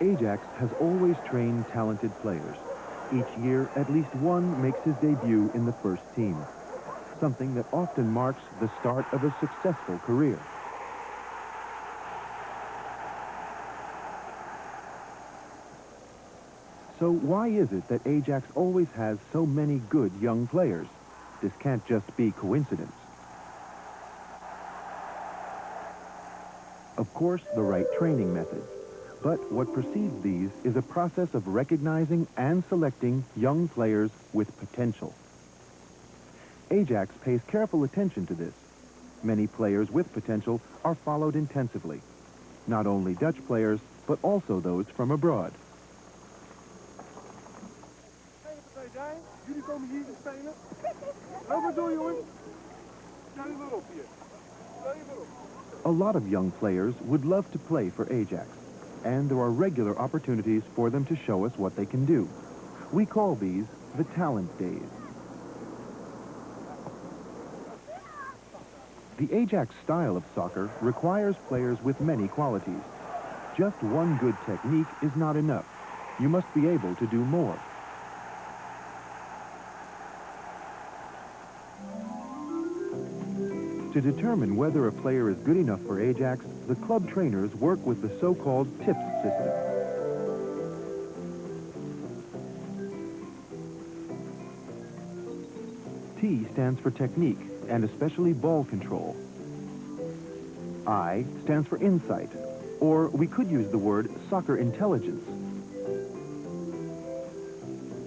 Ajax has always trained talented players. Each year, at least one makes his debut in the first team, something that often marks the start of a successful career. So why is it that Ajax always has so many good young players? This can't just be coincidence. Of course, the right training methods. But what precedes these is a process of recognizing and selecting young players with potential. Ajax pays careful attention to this. Many players with potential are followed intensively. Not only Dutch players, but also those from abroad. Jullie komen hier te spelen. Loop maar door, jongens. Stel je maar op hier. Stel je maar op. A lot of young players would love to play for Ajax, and there are regular opportunities for them to show us what they can do. We call these the talent days. The Ajax style of soccer requires players with many qualities. Just one good technique is not enough. You must be able to do more. To determine whether a player is good enough for Ajax, the club trainers work with the so-called TIPS system. T stands for technique, and especially ball control. I stands for insight, or we could use the word soccer intelligence.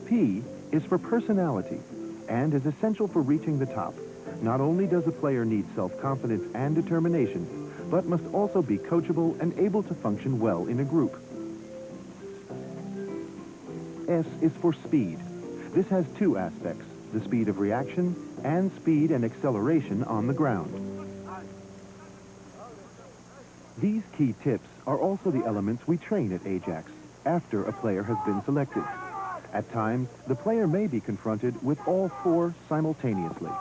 P is for personality, and is essential for reaching the top. Not only does a player need self-confidence and determination, but must also be coachable and able to function well in a group. S is for speed. This has two aspects, the speed of reaction and speed and acceleration on the ground. These key tips are also the elements we train at Ajax after a player has been selected. At times, the player may be confronted with all four simultaneously.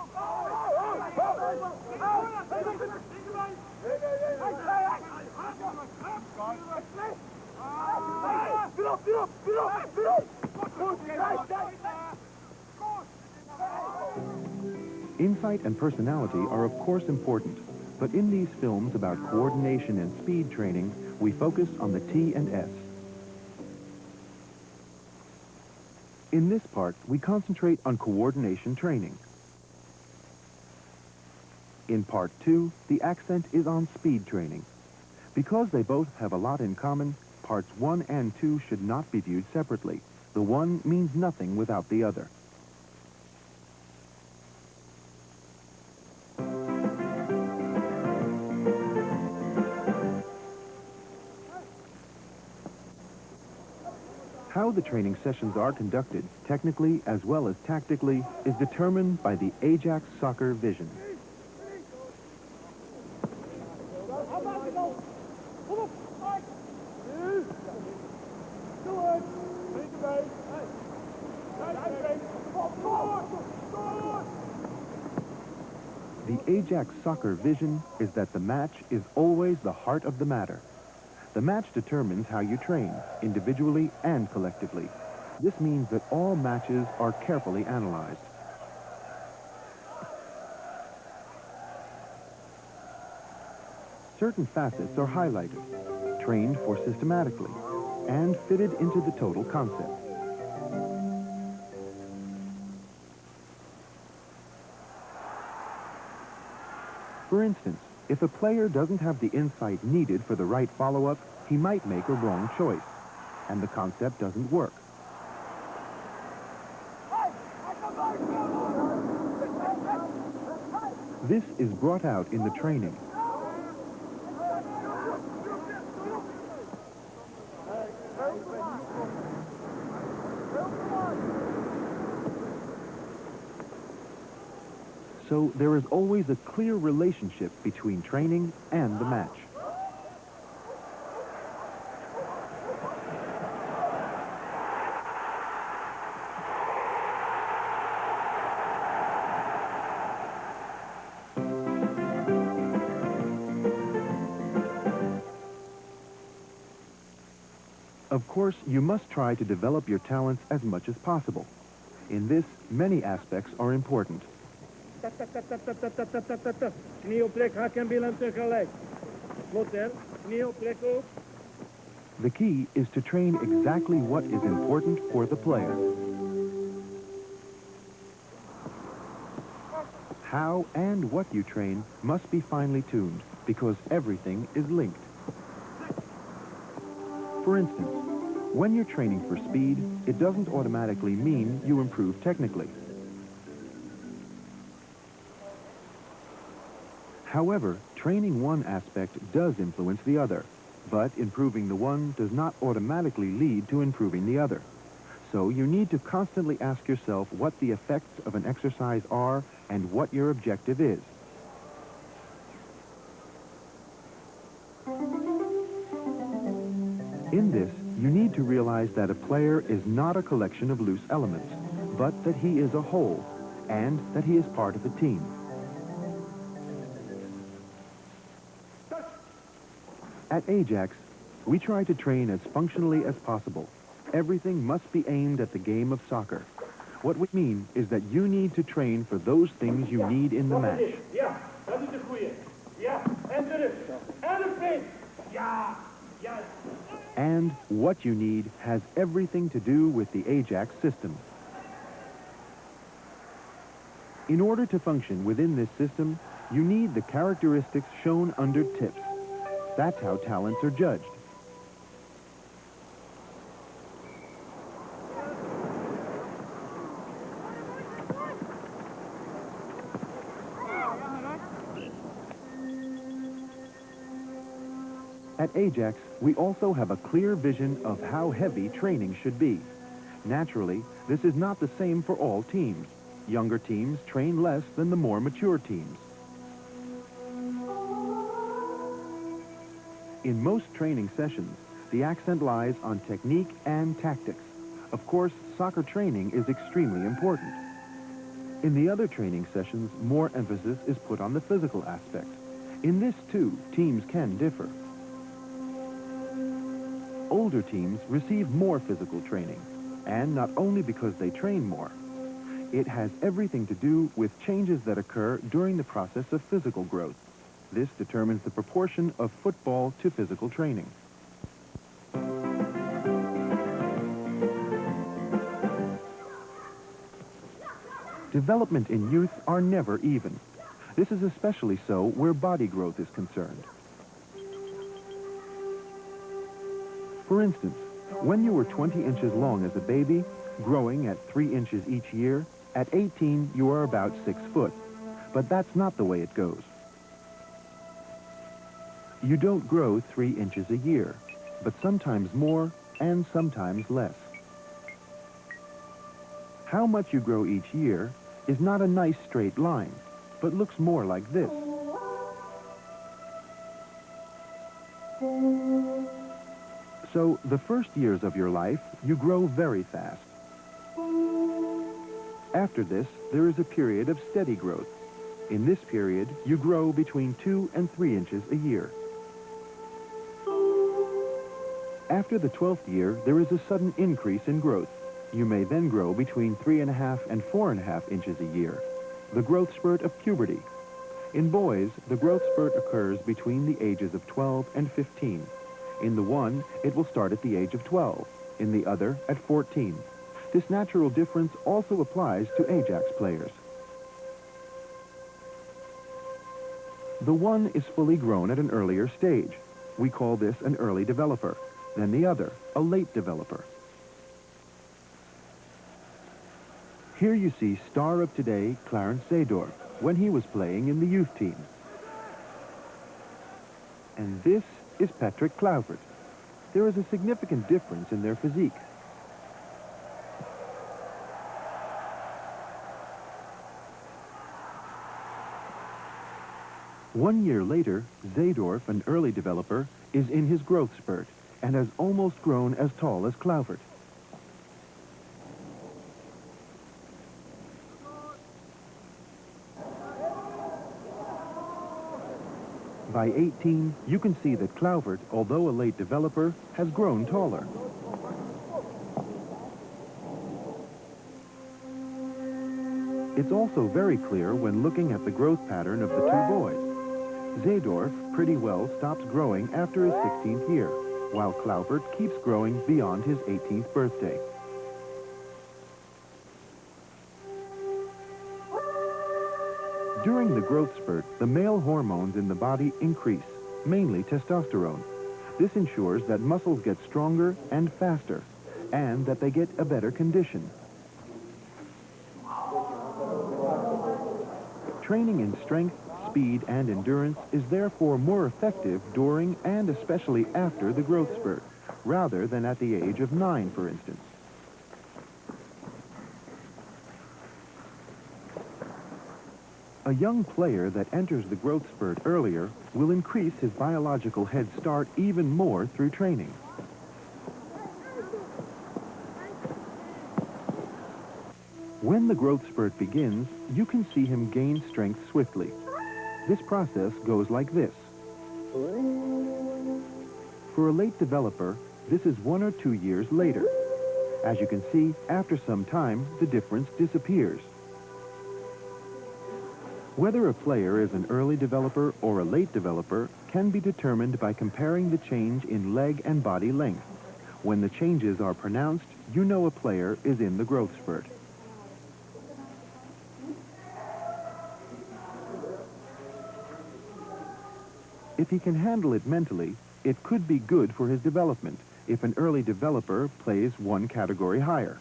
Insight and personality are of course important, but in these films about coordination and speed training, we focus on the T and S. In this part, we concentrate on coordination training. In part 2, the accent is on speed training. Because they both have a lot in common, parts 1 and 2 should not be viewed separately. The one means nothing without the other. How the training sessions are conducted, technically as well as tactically, is determined by the Ajax soccer vision. The Ajax soccer vision is that the match is always the heart of the matter. The match determines how you train, individually and collectively. This means that all matches are carefully analyzed. Certain facets are highlighted, trained for systematically, and fitted into the total concept. For instance, if a player doesn't have the insight needed for the right follow-up, he might make a wrong choice, and the concept doesn't work. This is brought out in the training. So there is always a clear relationship between training and the match. Of course, you must try to develop your talents as much as possible. In this, many aspects are important. Knie op plek, hak en billen tegelijk. Slot er, knie op plek op. The key is to train exactly what is important for the player. How and what you train must be finely tuned because everything is linked. For instance, when you're training for speed, it doesn't automatically mean you improve technically. However, training one aspect does influence the other, but improving the one does not automatically lead to improving the other. So you need to constantly ask yourself what the effects of an exercise are and what your objective is. In this, you need to realize that a player is not a collection of loose elements, but that he is a whole, and that he is part of a team. At Ajax, we try to train as functionally as possible. Everything must be aimed at the game of soccer. What we mean is that you need to train for those things you need in the match. Ja, dat is de goeie. Ja, en terug. En de feest. Ja, ja. And what you need has everything to do with the Ajax system. In order to function within this system, you need the characteristics shown under tips. That's how talents are judged. At Ajax, we also have a clear vision of how heavy training should be. Naturally, this is not the same for all teams. Younger teams train less than the more mature teams. In most training sessions, the accent lies on technique and tactics. Of course, soccer training is extremely important. In the other training sessions, more emphasis is put on the physical aspect. In this, too, teams can differ. Older teams receive more physical training, and not only because they train more. It has everything to do with changes that occur during the process of physical growth. This determines the proportion of football to physical training. Development in youth are never even. This is especially so where body growth is concerned. For instance, when you were 20 inches long as a baby, growing at 3 inches each year, at 18 you are about 6 foot. But that's not the way it goes. You don't grow 3 inches a year, but sometimes more and sometimes less. How much you grow each year is not a nice straight line, but looks more like this. So, the first years of your life, you grow very fast. After this, there is a period of steady growth. In this period, you grow between 2 and 3 inches a year. After the 12th year, there is a sudden increase in growth. You may then grow between 3.5 and 4.5 inches a year, the growth spurt of puberty. In boys, the growth spurt occurs between the ages of 12 and 15. In the one, it will start at the age of 12. In the other, at 14. This natural difference also applies to Ajax players. The one is fully grown at an earlier stage. We call this an early developer. Then the other, a late developer. Here you see star of today, Clarence Seedorf, when he was playing in the youth team. And this is Patrick Kluivert. There is a significant difference in their physique. One year later, Seedorf, an early developer, is in his growth spurt and has almost grown as tall as Kluivert. By 18, you can see that Kluivert, although a late developer, has grown taller. It's also very clear when looking at the growth pattern of the two boys. Zeedorf pretty well stops growing after his 16th year, while Klaupert keeps growing beyond his 18th birthday. During the growth spurt, the male hormones in the body increase, mainly testosterone. This ensures that muscles get stronger and faster, and that they get a better condition. Training in strength, speed, and endurance is therefore more effective during and especially after the growth spurt, rather than at the age of 9, for instance. A young player that enters the growth spurt earlier will increase his biological head start even more through training. When the growth spurt begins, you can see him gain strength swiftly. This process goes like this. For a late developer, this is 1 or 2 years later. As you can see, after some time, the difference disappears. Whether a player is an early developer or a late developer can be determined by comparing the change in leg and body length. When the changes are pronounced, you know a player is in the growth spurt. If he can handle it mentally, it could be good for his development if an early developer plays one category higher.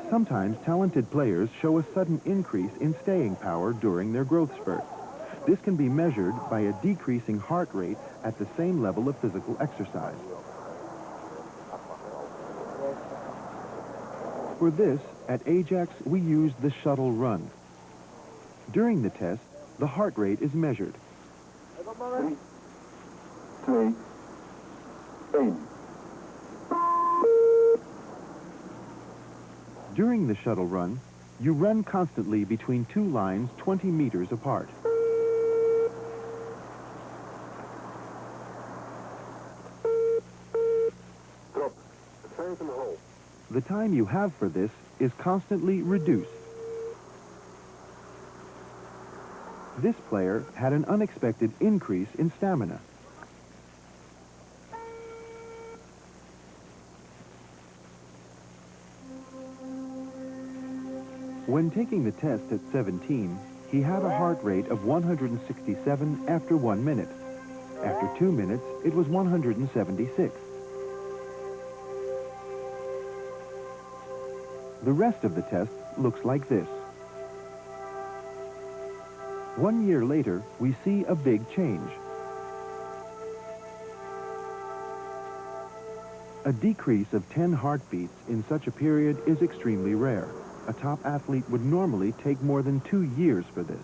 Sometimes talented players show a sudden increase in staying power during their growth spurt. This can be measured by a decreasing heart rate at the same level of physical exercise. For this, at Ajax, we use the shuttle run. During the test, the heart rate is measured. 3, 2, 1. During the shuttle run, you run constantly between two lines 20 meters apart. Drop. Advance and hold. The time you have for this is constantly reduced. This player had an unexpected increase in stamina. When taking the test at 17, he had a heart rate of 167 after 1 minute. After 2 minutes, it was 176. The rest of the test looks like this. 1 year later, we see a big change. A decrease of 10 heartbeats in such a period is extremely rare. A top athlete would normally take more than 2 years for this.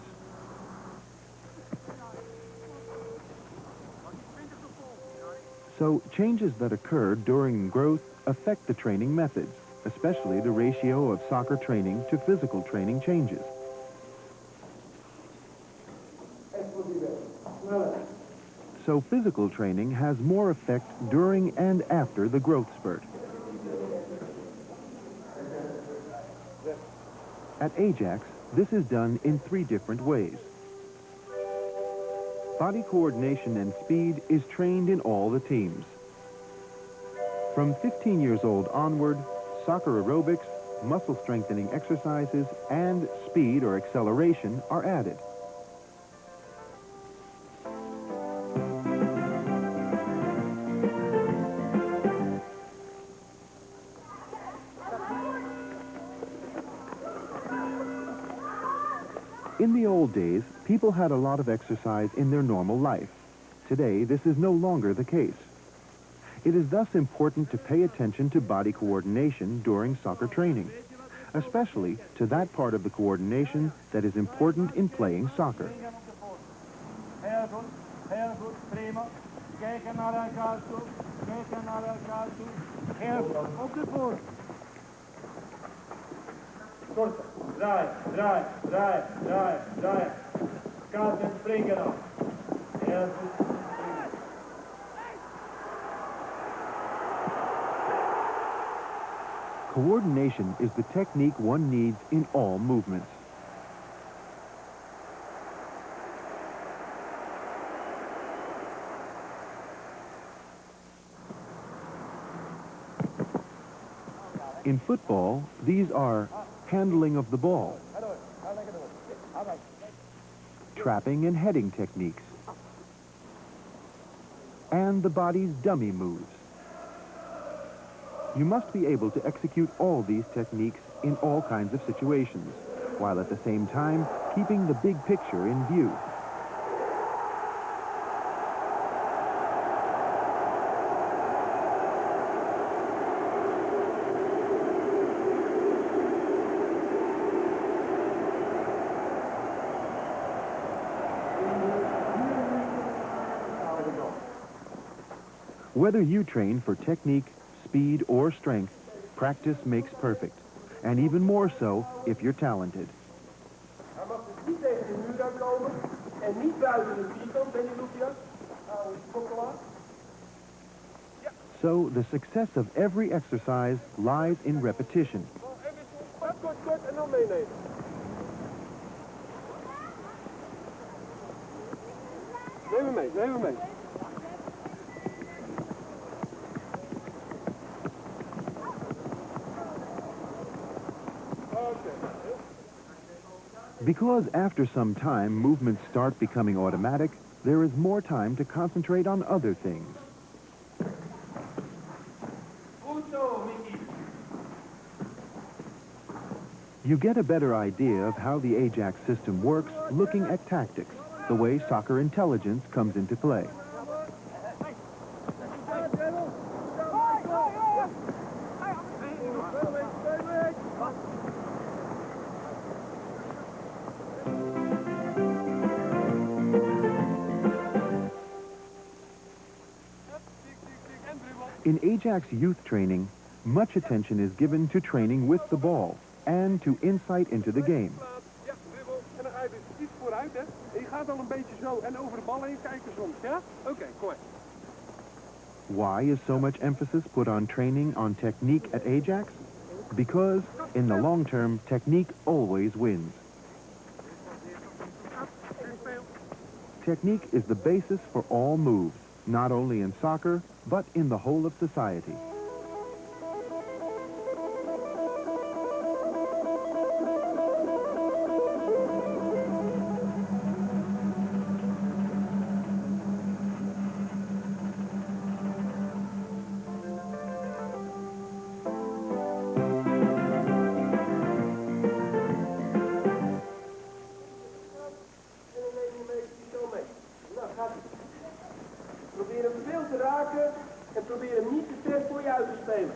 So, changes that occur during growth affect the training methods, especially the ratio of soccer training to physical training changes. So physical training has more effect during and after the growth spurt. At Ajax, this is done in 3 different ways. Body coordination and speed is trained in all the teams. From 15 years old onward, soccer aerobics, muscle strengthening exercises, and speed or acceleration are added. In the old days, people had a lot of exercise in their normal life. Today, this is no longer the case. It is thus important to pay attention to body coordination during soccer training, especially to that part of the coordination that is important in playing soccer. Draai, draai, draai, draai, draai. Kaat en springen dan. Heel goed. Coordination is the technique one needs in all movements. In football, these are handling of the ball, trapping and heading techniques, and the body's dummy moves. You must be able to execute all these techniques in all kinds of situations, while at the same time keeping the big picture in view. Whether you train for technique, speed, or strength, practice makes perfect. And even more so if you're talented. Hij mag dus niet tegen de muur aankomen en niet buiten de vierkant, ben je Lucia? Nou, chocolade. So the success of every exercise lies in repetition. Even kort en dan meenemen. Neem hem mee. Because after some time movements start becoming automatic, there is more time to concentrate on other things. You get a better idea of how the Ajax system works looking at tactics, the way soccer intelligence comes into play. In Ajax youth training, much attention is given to training with the ball and to insight into the game. Ja, dribbel. En dan ga je dus iets vooruit, hè. En je gaat dan een beetje zo en over de bal heen kijken soms, ja? Oké, kom maar. Why is so much emphasis put on training on technique at Ajax? Because, in the long term, technique always wins. Technique is the basis for all moves, not only in soccer, but in the whole of society. Probeer hem veel te raken en probeer hem niet te ver voor je uit te spelen.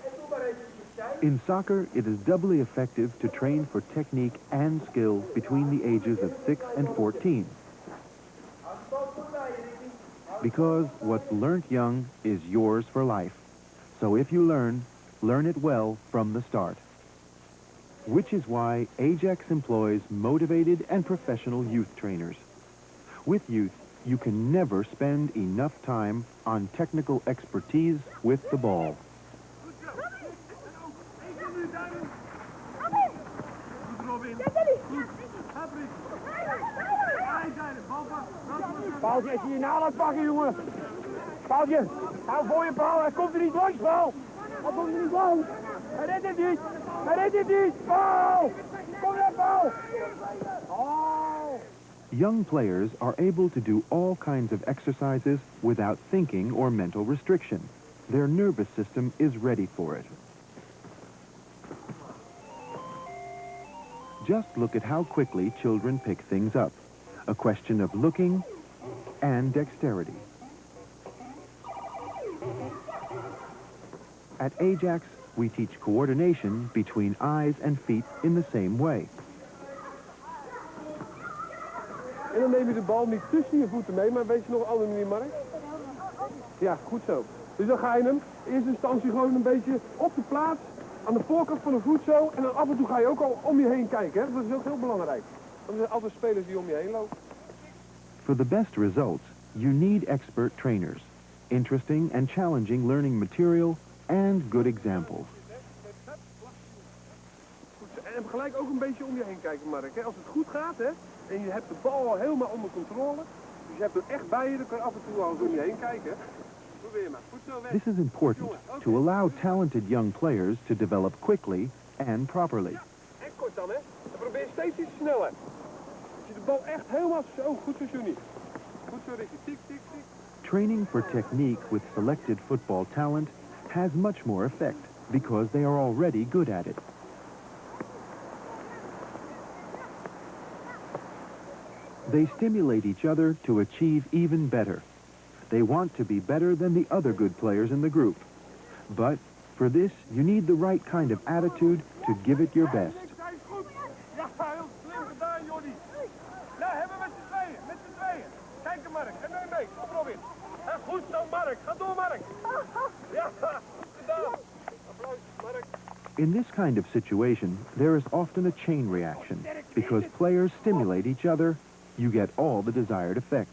En doe maar eventjes zijn. In soccer, it is doubly effective to train for technique and skill between the ages of 6 and 14. Because what's learnt young is yours for life. So if you learn it well from the start. Which is why Ajax employs motivated and professional youth trainers. With youth, you can never spend enough time on technical expertise with the ball. Paaltje, als je je na laat pakken, jongen. Paaltje, hou voor je paal. Hij komt er niet langs, paal. Hij komt er niet langs. Hij redt het niet. Hij redt het niet. Paal. Kom naar paal. Oh. Young players are able to do all kinds of exercises without thinking or mental restriction. Their nervous system is ready for it. Just look at how quickly children pick things up. A question of looking and dexterity. At Ajax, we teach coordination between eyes and feet in the same way. En dan neem je de bal niet tussen je voeten mee, maar weet je nog een andere manier, Mark? Ja, goed zo. Dus dan ga je hem in eerste instantie gewoon een beetje op de plaats, aan de voorkant van de voet zo. En dan af en toe ga je ook al om je heen kijken, hè? Dat is ook heel belangrijk. Want er zijn altijd spelers die om je heen lopen. For the best results, you need expert trainers. Interesting and challenging learning material and good examples. Goed, en gelijk ook een beetje om je heen kijken, Mark. Hè? Als het goed gaat, hè, en je hebt de bal al helemaal onder controle, dus je hebt hem echt bij je, dan kan je af en toe al eens om je heen kijken. Hè? Probeer maar. Goed zo weg. This is important to allow talented young players to develop quickly and properly. Ja, en kort dan, hè. En probeer steeds iets sneller. Dat je de bal echt helemaal zo, goed zo, Johnny. Goed zo, Ricky. Tik, tik, tik. Training for technique with selected football talent has much more effect because they are already good at it. They stimulate each other to achieve even better. They want to be better than the other good players in the group. But for this, you need the right kind of attitude to give it your best. Ja, heel slim gedaan, Jordi. Nou, hebben we met z'n tweeën, met z'n tweeën. Kijk, Mark, en mee, kom Robin. En goed zo, Mark. Ga door, Mark. Ja, gedaan. Applaus, Mark. In this kind of situation, there is often a chain reaction. Because players stimulate each other, you get all the desired effects.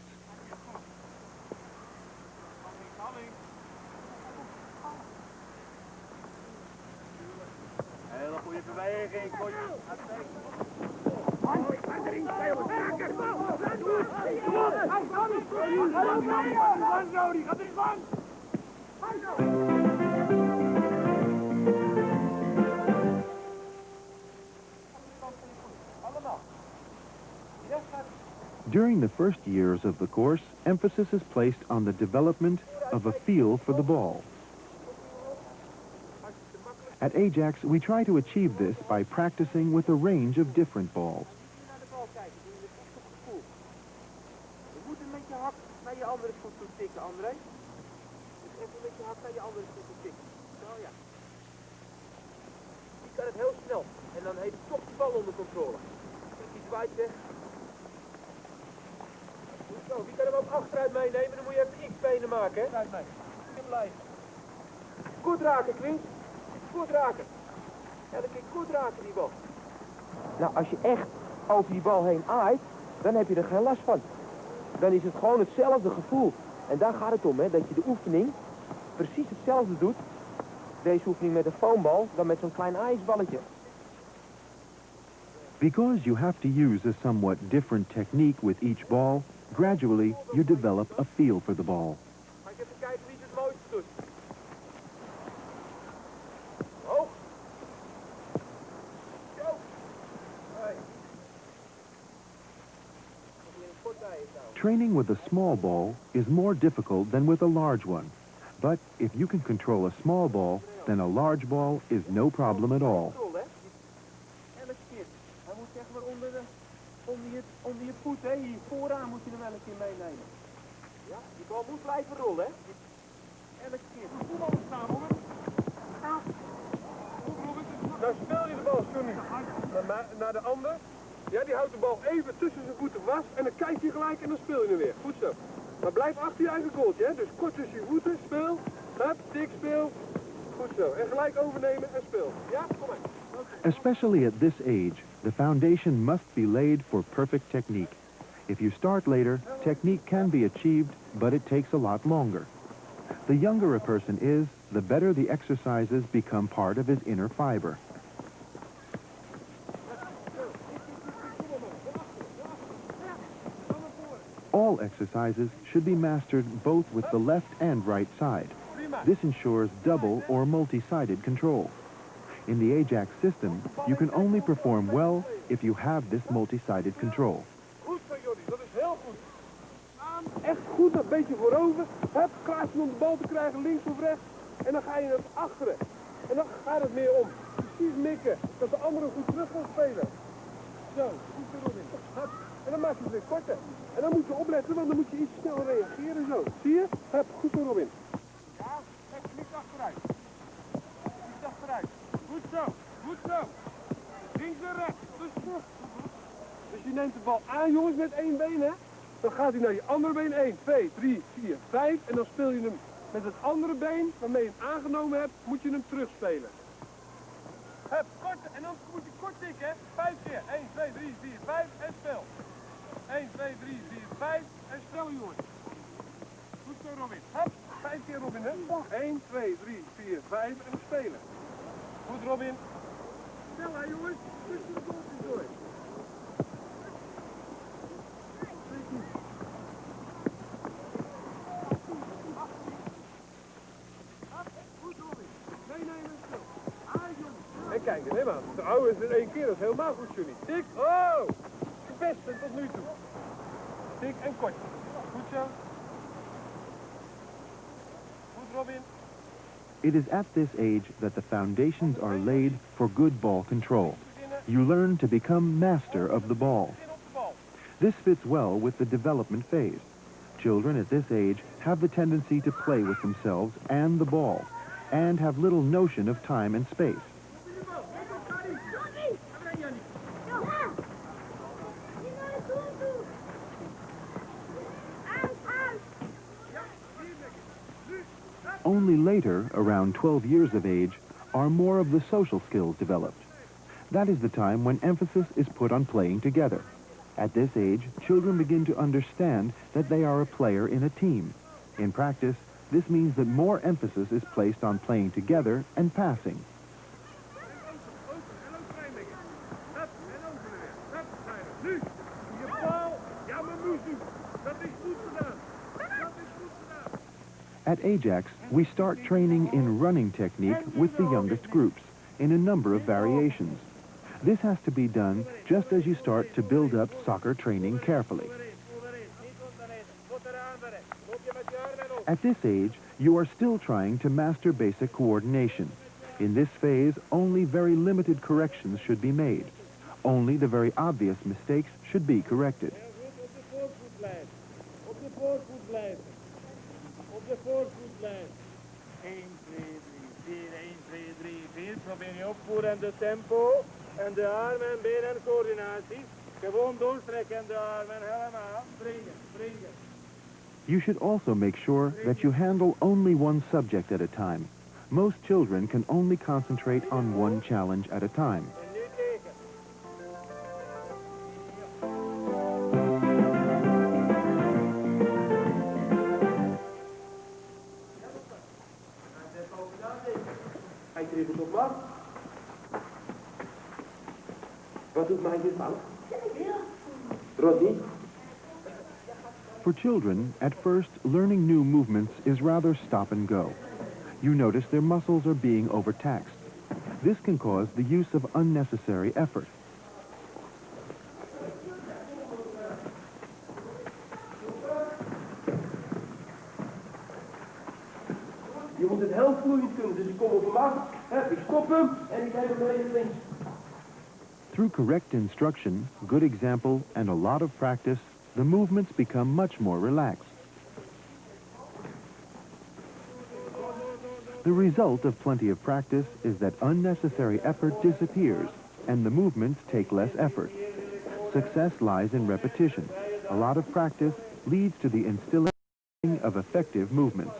Hele goede beweging, Jordi. During the first years of the course, emphasis is placed on the development of a feel for the ball. At Ajax, we try to achieve this by practicing with a range of different balls. Je moet hem met je hak naar je andere voet toe tikken, André. Dus even met je hak naar je andere voet toe tikken. Zo ja. Die kan het heel snel. En dan heeft toch de bal onder controle. Die zwaait weg. Goed zo, die kan hem ook achteruit meenemen. Dan moet je even x-benen maken, hè. Achteruit mee. Goed blijven. Goed raken, Quint. Goed raken. Elke keer goed raken die bal. Nou, als je echt over die bal heen aait, dan heb je er geen last van. Dan is het gewoon hetzelfde gevoel. En daar gaat het om, hè, dat je de oefening precies hetzelfde doet. Deze oefening met een foambal, dan met zo'n klein ijsballetje. Because you have to use a somewhat different technique with each ball, gradually you develop a feel for the ball. Ga ik even kijken wie het mooiste doet. Hoog. Zo. Hey. Training with a small ball is more difficult than with a large one. But if you can control a small ball, then a large ball is no problem at all. Elke keer. Hij moet zeg maar onder je voet, hè. Hier vooraan moet je hem elke keer meenemen. Ja, die bal moet blijven rollen, hè. Elke keer. Kom maar staan, Robin. Nou speel je de bal, Johnny, naar de ander. Ja, die houdt de bal even tussen zijn voeten vast en dan kijk je gelijk en dan speel je hem weer. Goed zo. Maar blijf achter je eigen goaltje, hè. Dus kort tussen je voeten, speel. Hup, tik, speel. Goed zo. En gelijk overnemen en speel. Ja, kom maar. Okay. Especially at this age, the foundation must be laid for perfect technique. If you start later, technique can be achieved, but it takes a lot longer. The younger a person is, the better the exercises become part of his inner fiber. All exercises should be mastered both with the left and right side. This ensures double or multi-sided control. In the Ajax system, you can only perform well if you have this multi-sided control. Goed zo, Jordi. Dat is heel goed. Echt goed, een beetje voorover. Hup, klaar om de bal te krijgen, links of rechts. En dan ga je het achteren. En dan gaat het meer om. Precies mikken, dat de andere goed terug kan spelen. Zo, goed zo, Robin. Hup. En dan maak je het weer korter. En dan moet je opletten, want dan moet je iets sneller reageren. Zo, zie je? Hup, goed zo, Robin. Ja, even niks achteruit. Niks achteruit. Goed zo, goed zo. Links en rechts. Dus je neemt de bal aan, jongens, met één been, hè. Dan gaat hij naar je andere been. 1, 2, 3, 4, 5. En dan speel je hem met het andere been waarmee je hem aangenomen hebt, moet je hem terugspelen. Hup, kort. En dan moet je kort tikken, hè. 5 keer. 1, 2, 3, 4, 5 en speel. 1, 2, 3, 4, 5 en speel, jongens. Goed zo, Robin. Hup, 5 keer, Robin, hè. 1, 2, 3, 4, 5 en we spelen. Goed, Robin. Snel, hè, jongens. Tussen de goaltjes door. En kijk, neem aan. De oude is in 1 keer, dat is helemaal goed, Johnny. Tik, oh! De beste tot nu toe. Tik en kort. Goed zo. Goed, Robin. It is at this age that the foundations are laid for good ball control. You learn to become master of the ball. This fits well with the development phase. Children at this age have the tendency to play with themselves and the ball, and have little notion of time and space. Only later, around 12 years of age, are more of the social skills developed. That is the time when emphasis is put on playing together. At this age, children begin to understand that they are a player in a team. In practice, this means that more emphasis is placed on playing together and passing. At Ajax, we start training in running technique with the youngest groups in a number of variations. This has to be done just as you start to build up soccer training carefully. At this age, you are still trying to master basic coordination. In this phase, only very limited corrections should be made. Only the very obvious mistakes should be corrected. Op de voorvoetlijn. 1, 2, 3, 4, 1, 2, 3, 4. Probeer je opvoeren en de tempo. En de armen en benen en coördinatie. Gewoon doorstrekken en de armen helemaal. Springen, springen. You should also make sure that you handle only one subject at a time. Most children can only concentrate on one challenge at a time. En nu tegen. Hij dribbelt op mat. Wat doet mij dit fout? Rodney? For children, at first, learning new movements is rather stop and go. You notice their muscles are being overtaxed. This can cause the use of unnecessary effort. Je moet het heel vloeiend kunnen, dus ik kom op hem af, ik stop hem en ik neem hem even links. Through correct instruction, good example, and a lot of practice, the movements become much more relaxed. The result of plenty of practice is that unnecessary effort disappears, and the movements take less effort. Success lies in repetition. A lot of practice leads to the instilling of effective movements.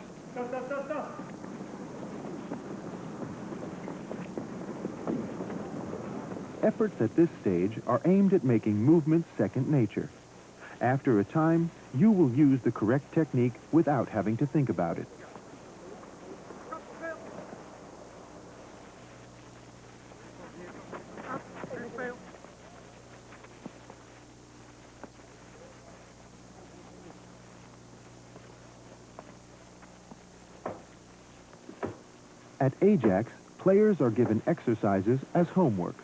Efforts at this stage are aimed at making movements second nature. After a time, you will use the correct technique without having to think about it. At Ajax, players are given exercises as homework.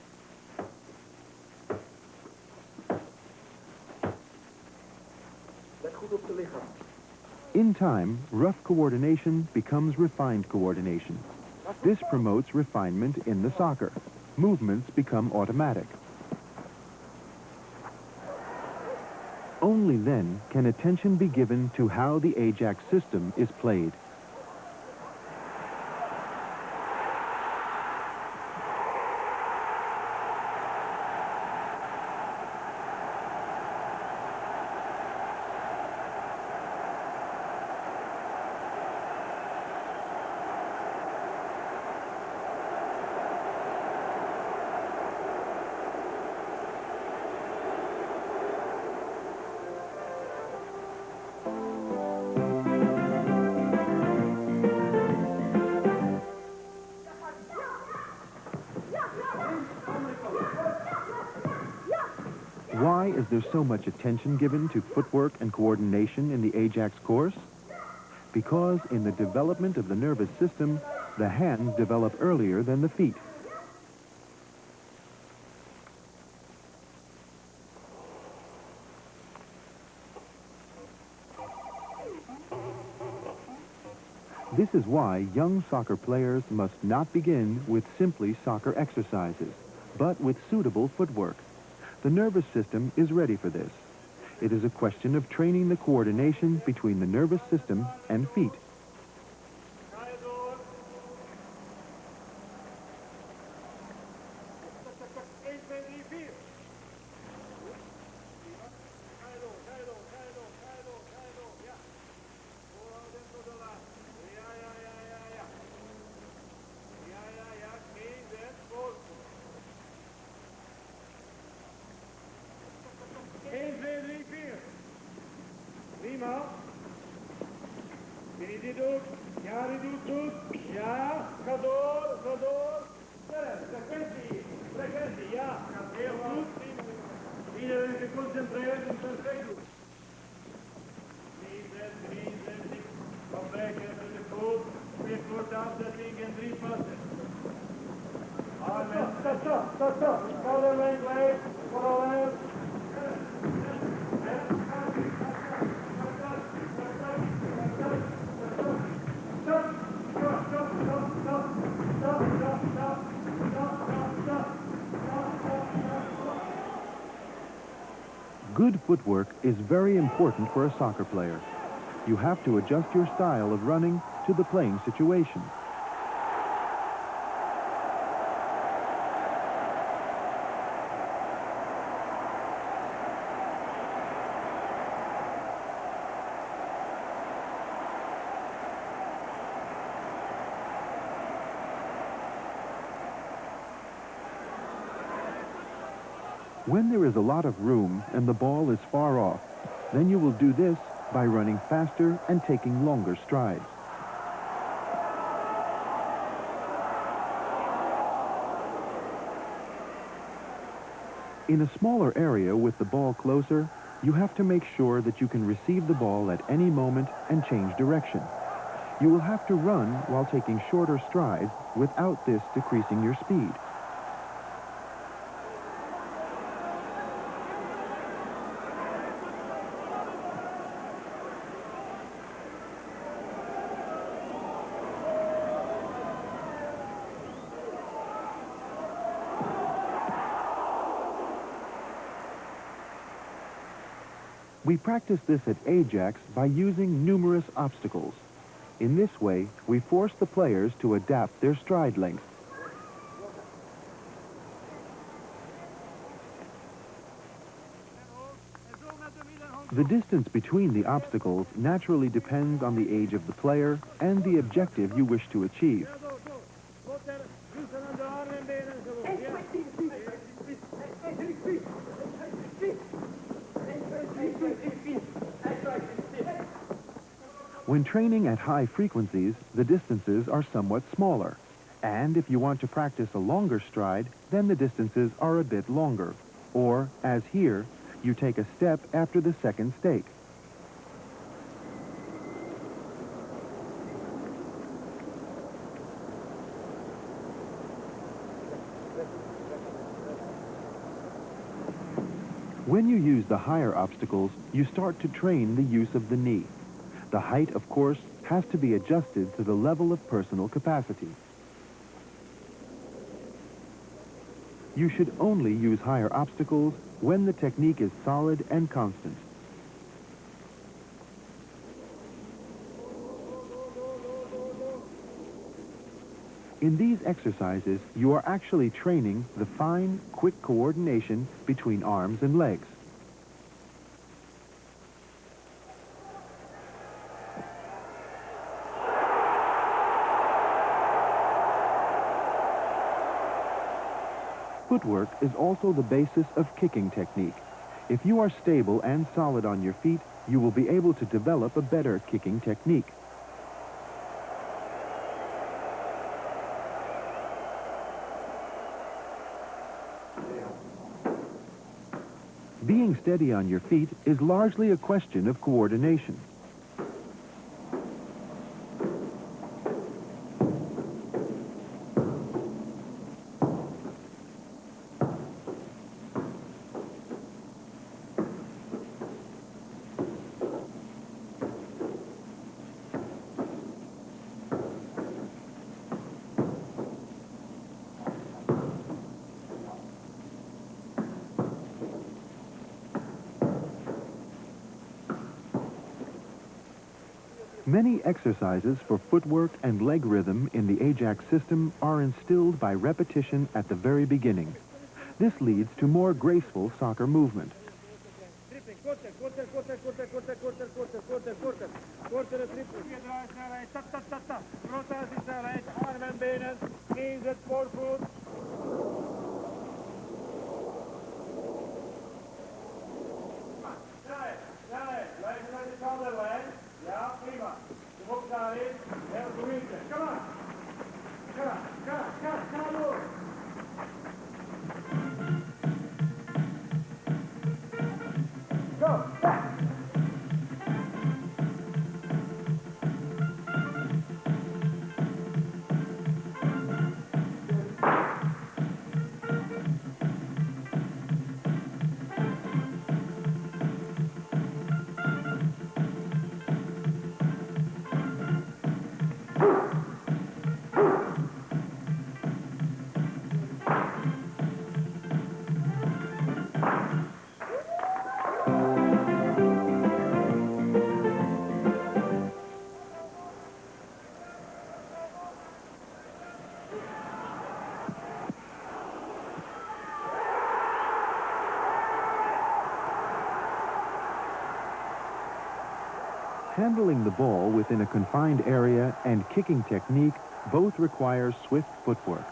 In time, rough coordination becomes refined coordination. This promotes refinement in the soccer. Movements become automatic. Only then can attention be given to how the Ajax system is played. Why is there so much attention given to footwork and coordination in the Ajax course? Because in the development of the nervous system, the hands develop earlier than the feet. This is why young soccer players must not begin with simply soccer exercises, but with suitable footwork. The nervous system is ready for this. It is a question of training the coordination between the nervous system and feet. Die doet. Ja, die doet goed. Ja, ga door, ga door. Frequentie, ja. Gaat heel goed. Iedereen geconcentreerd en perfect doen. 3, 6. Kom weg, dat is goed. 4 korte afzetting en 3 passen. Stop. Follow lane, please. Follow lane. Good footwork is very important for a soccer player. You have to adjust your style of running to the playing situation. When there is a lot of room and the ball is far off, then you will do this by running faster and taking longer strides. In a smaller area with the ball closer, you have to make sure that you can receive the ball at any moment and change direction. You will have to run while taking shorter strides without this decreasing your speed. We practice this at Ajax by using numerous obstacles. In this way, we force the players to adapt their stride length. The distance between the obstacles naturally depends on the age of the player and the objective you wish to achieve. When training at high frequencies, the distances are somewhat smaller. And if you want to practice a longer stride, then the distances are a bit longer. Or, as here, you take a step after the second stake. When you use the higher obstacles, you start to train the use of the knee. The height, of course, has to be adjusted to the level of personal capacity. You should only use higher obstacles when the technique is solid and constant. In these exercises, you are actually training the fine, quick coordination between arms and legs. Footwork is also the basis of kicking technique. If you are stable and solid on your feet, you will be able to develop a better kicking technique. Being steady on your feet is largely a question of coordination. Many exercises for footwork and leg rhythm in the Ajax system are instilled by repetition at the very beginning. This leads to more graceful soccer movement. Ja, prima. Kom op daarin. Heel goed. Kom maar. Ga door. Go, back. Handling the ball within a confined area and kicking technique both require swift footwork.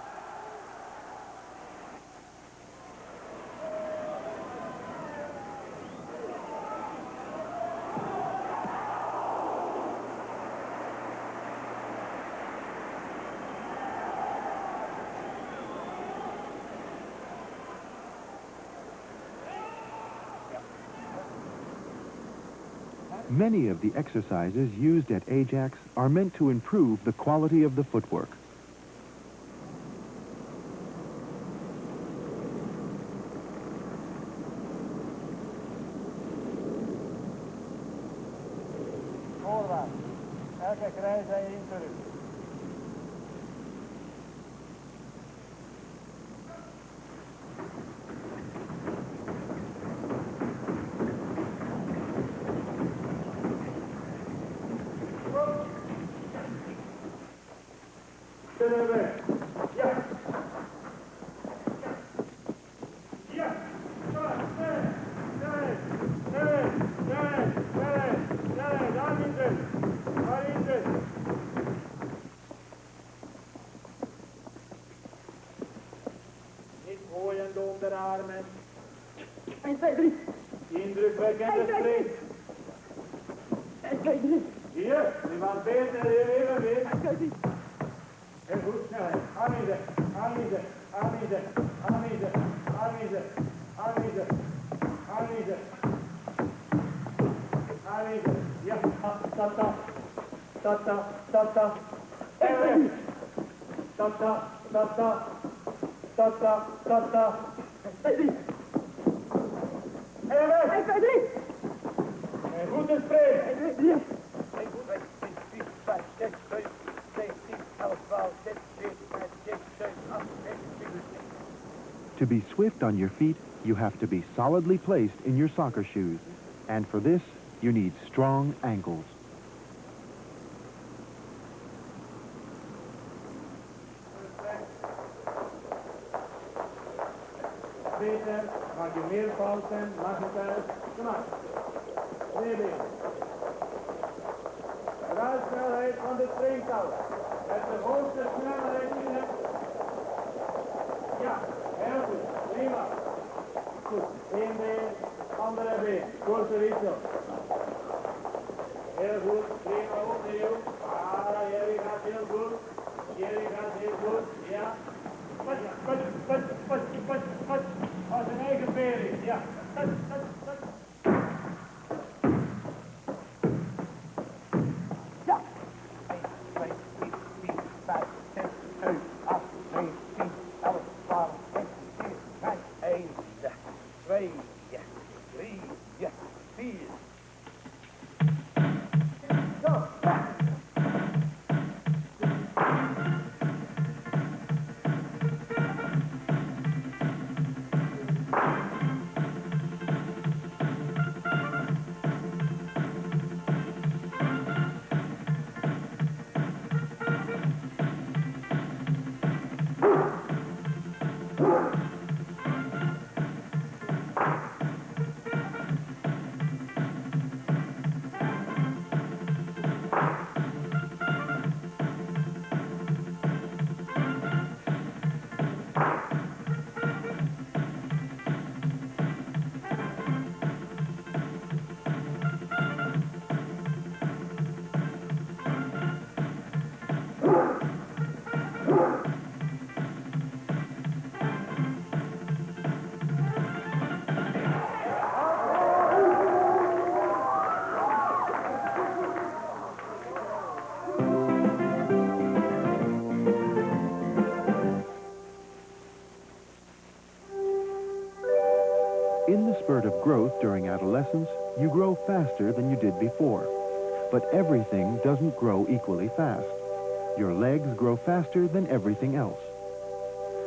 Many of the exercises used at Ajax are meant to improve the quality of the footwork. Voorwaarts. Elke krijg hij in terug. Niet gooien door de armen. 1, 2, 3. Indrukwekkende sprint. 1, 2, 3. Hier, die was beter en weer. 1, 2, 3. Heel goed, snelheid. Aanwiezen. Ja, tata. En weg. Tata. 1, 2, 3. En weg. 1, 2, 3. En goed in sprint. 1, 2, 3. 1, 2, 3, 4, 5, 6, 7, 8, 10, 11, 12, 13, 14, 15, 16, 17, 18, 19, 20. To be swift on your feet, you have to be solidly placed in your soccer shoes. And for this, you need strong ankles. Beter, maak je meer fouten, mag het uit. Kom maar. Nee. Ruilsnelheid van de springtouw. Met de hoogste snelheid die je hebt. Ja, heel goed. Prima. Goed. Eén been, andere been. Korte wissel. Heel goed. Prima opnieuw. Jullie gaat heel goed. Ja. Pas. Als een eigen vering. Ja. In the spurt of growth during adolescence, you grow faster than you did before. But everything doesn't grow equally fast. Your legs grow faster than everything else.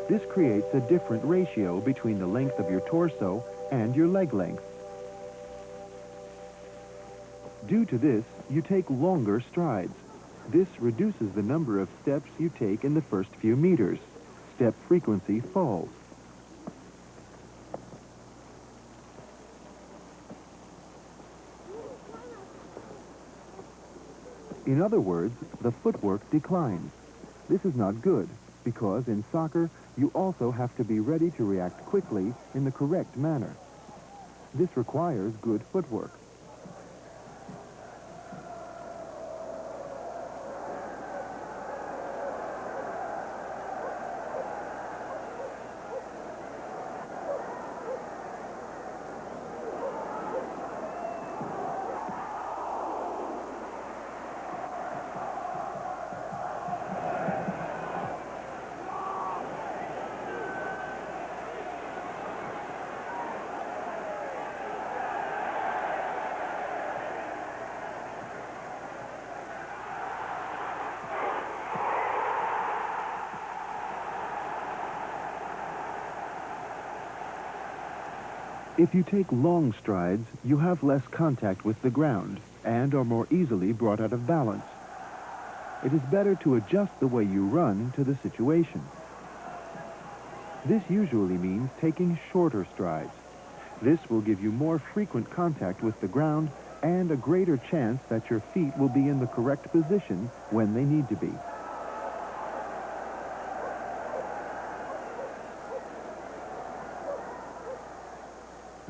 This creates a different ratio between the length of your torso and your leg length. Due to this, you take longer strides. This reduces the number of steps you take in the first few meters. Step frequency falls. In other words, the footwork declines. This is not good, because in soccer, you also have to be ready to react quickly in the correct manner. This requires good footwork. If you take long strides, you have less contact with the ground and are more easily brought out of balance. It is better to adjust the way you run to the situation. This usually means taking shorter strides. This will give you more frequent contact with the ground and a greater chance that your feet will be in the correct position when they need to be.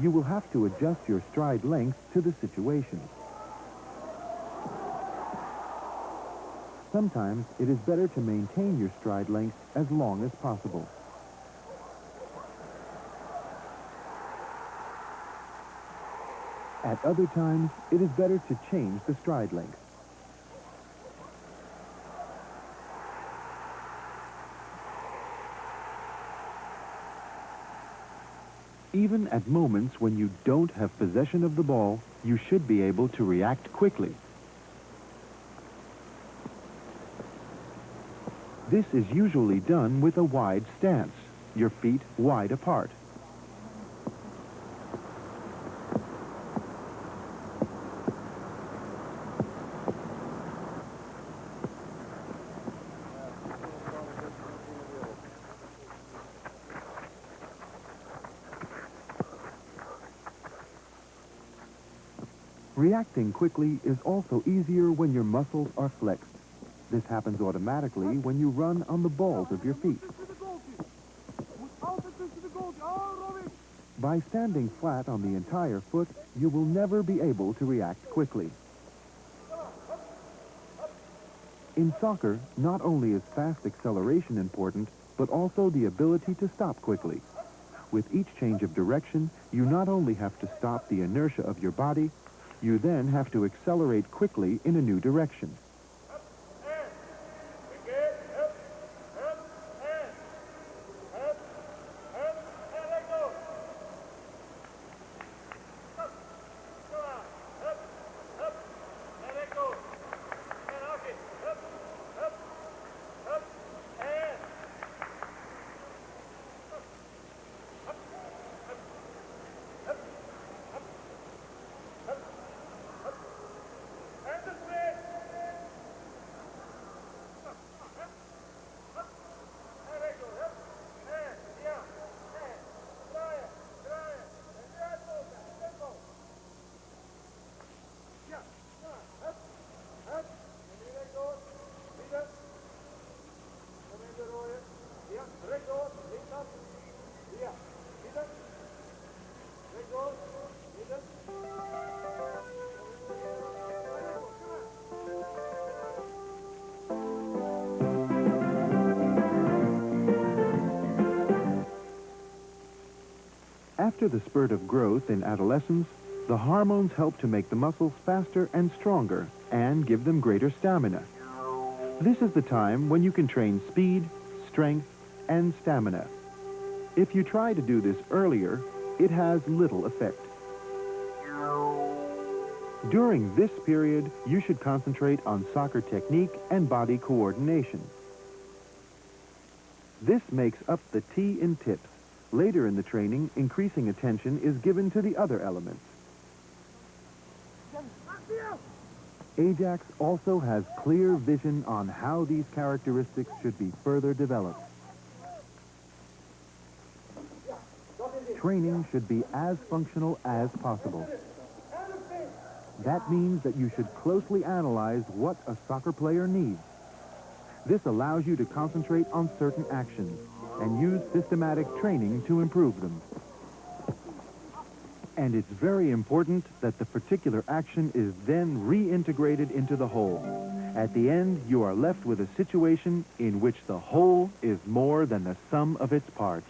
You will have to adjust your stride length to the situation. Sometimes it is better to maintain your stride length as long as possible. At other times, it is better to change the stride length. Even at moments when you don't have possession of the ball, you should be able to react quickly. This is usually done with a wide stance, your feet wide apart. Reacting quickly is also easier when your muscles are flexed. This happens automatically when you run on the balls of your feet. By standing flat on the entire foot, you will never be able to react quickly. In soccer, not only is fast acceleration important, but also the ability to stop quickly. With each change of direction, you not only have to stop the inertia of your body, you then have to accelerate quickly in a new direction. After the spurt of growth in adolescence, the hormones help to make the muscles faster and stronger and give them greater stamina. This is the time when you can train speed, strength, and stamina. If you try to do this earlier, it has little effect. During this period, you should concentrate on soccer technique and body coordination. This makes up the T in tips. Later in the training, increasing attention is given to the other elements. Ajax also has clear vision on how these characteristics should be further developed. Training should be as functional as possible. That means that you should closely analyze what a soccer player needs. This allows you to concentrate on certain actions and use systematic training to improve them. And it's very important that the particular action is then reintegrated into the whole. At the end, you are left with a situation in which the whole is more than the sum of its parts.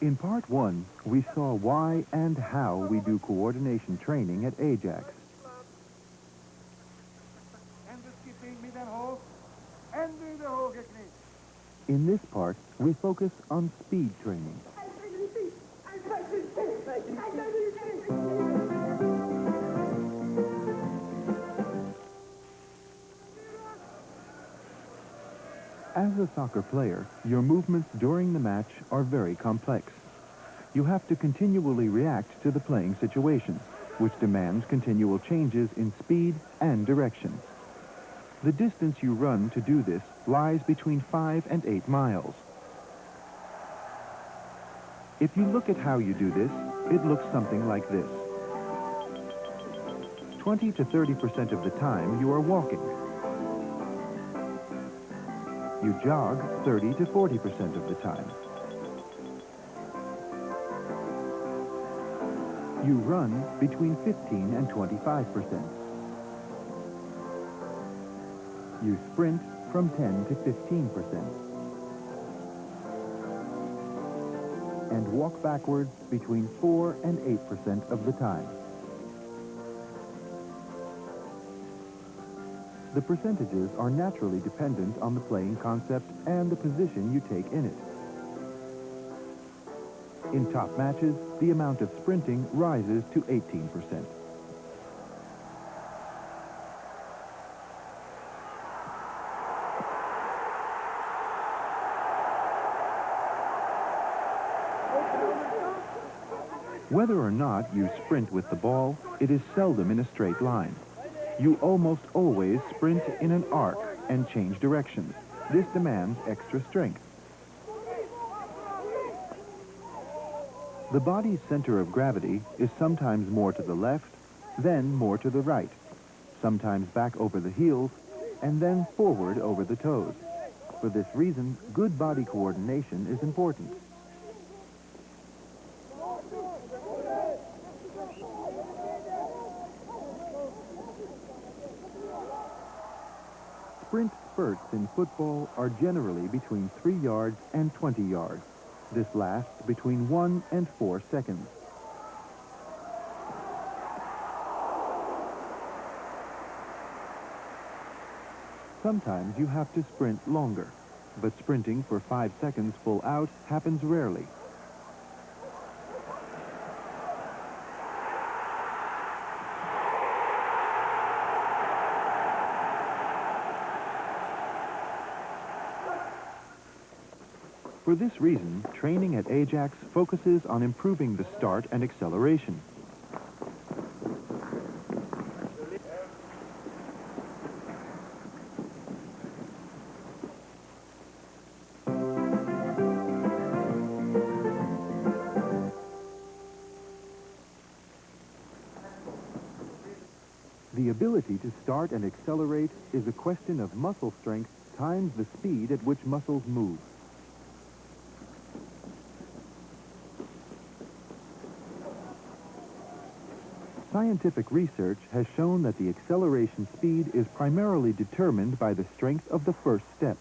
In part one, we saw why and how we do coordination training at Ajax. En de skipping, midden hoog. En nu de hoge knie. In this part, we focus on speed training. As a soccer player, your movements during the match are very complex. You have to continually react to the playing situation, which demands continual changes in speed and direction. The distance you run to do this lies between 5 and 8 miles. If you look at how you do this, it looks something like this. 20 to 30% of the time you are walking. You jog 30 to 40% of the time. You run between 15 and 25%. You sprint from 10 to 15%. And walk backwards between 4 and 8% of the time. The percentages are naturally dependent on the playing concept and the position you take in it. In top matches, the amount of sprinting rises to 18%. Whether or not you sprint with the ball, it is seldom in a straight line. You almost always sprint in an arc and change directions. This demands extra strength. The body's center of gravity is sometimes more to the left, then more to the right, sometimes back over the heels, and then forward over the toes. For this reason, good body coordination is important. Sprint spurts in football are generally between 3 yards and 20 yards. This lasts between 1 and 4 seconds. Sometimes you have to sprint longer, but sprinting for 5 seconds full out happens rarely. For this reason, training at Ajax focuses on improving the start and acceleration. The ability to start and accelerate is a question of muscle strength times the speed at which muscles move. Scientific research has shown that the acceleration speed is primarily determined by the strength of the first step.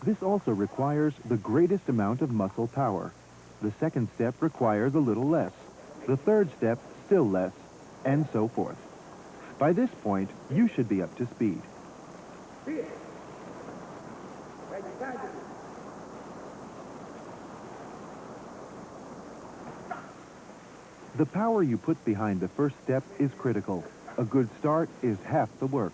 This also requires the greatest amount of muscle power. The second step requires a little less. The third step, still less, and so forth. By this point, you should be up to speed. The power you put behind the first step is critical. A good start is half the work.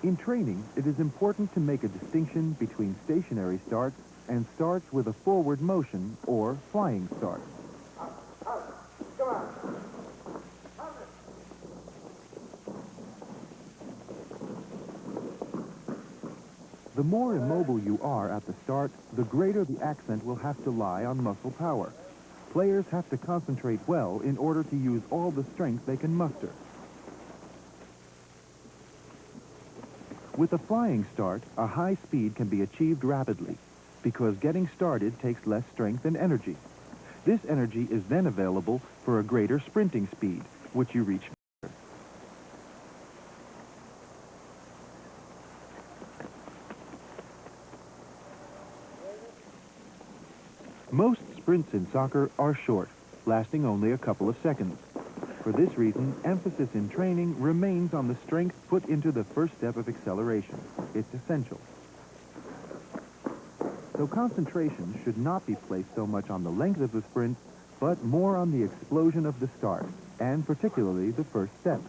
In training, it is important to make a distinction between stationary starts and starts with a forward motion or flying starts. The more immobile you are at the start, the greater the accent will have to lie on muscle power. Players have to concentrate well in order to use all the strength they can muster. With a flying start, a high speed can be achieved rapidly because getting started takes less strength and energy. This energy is then available for a greater sprinting speed, which you reach faster. Most sprints in soccer are short, lasting only a couple of seconds. For this reason, emphasis in training remains on the strength put into the first step of acceleration. It's essential. So concentration should not be placed so much on the length of the sprint, but more on the explosion of the start, and particularly the first step.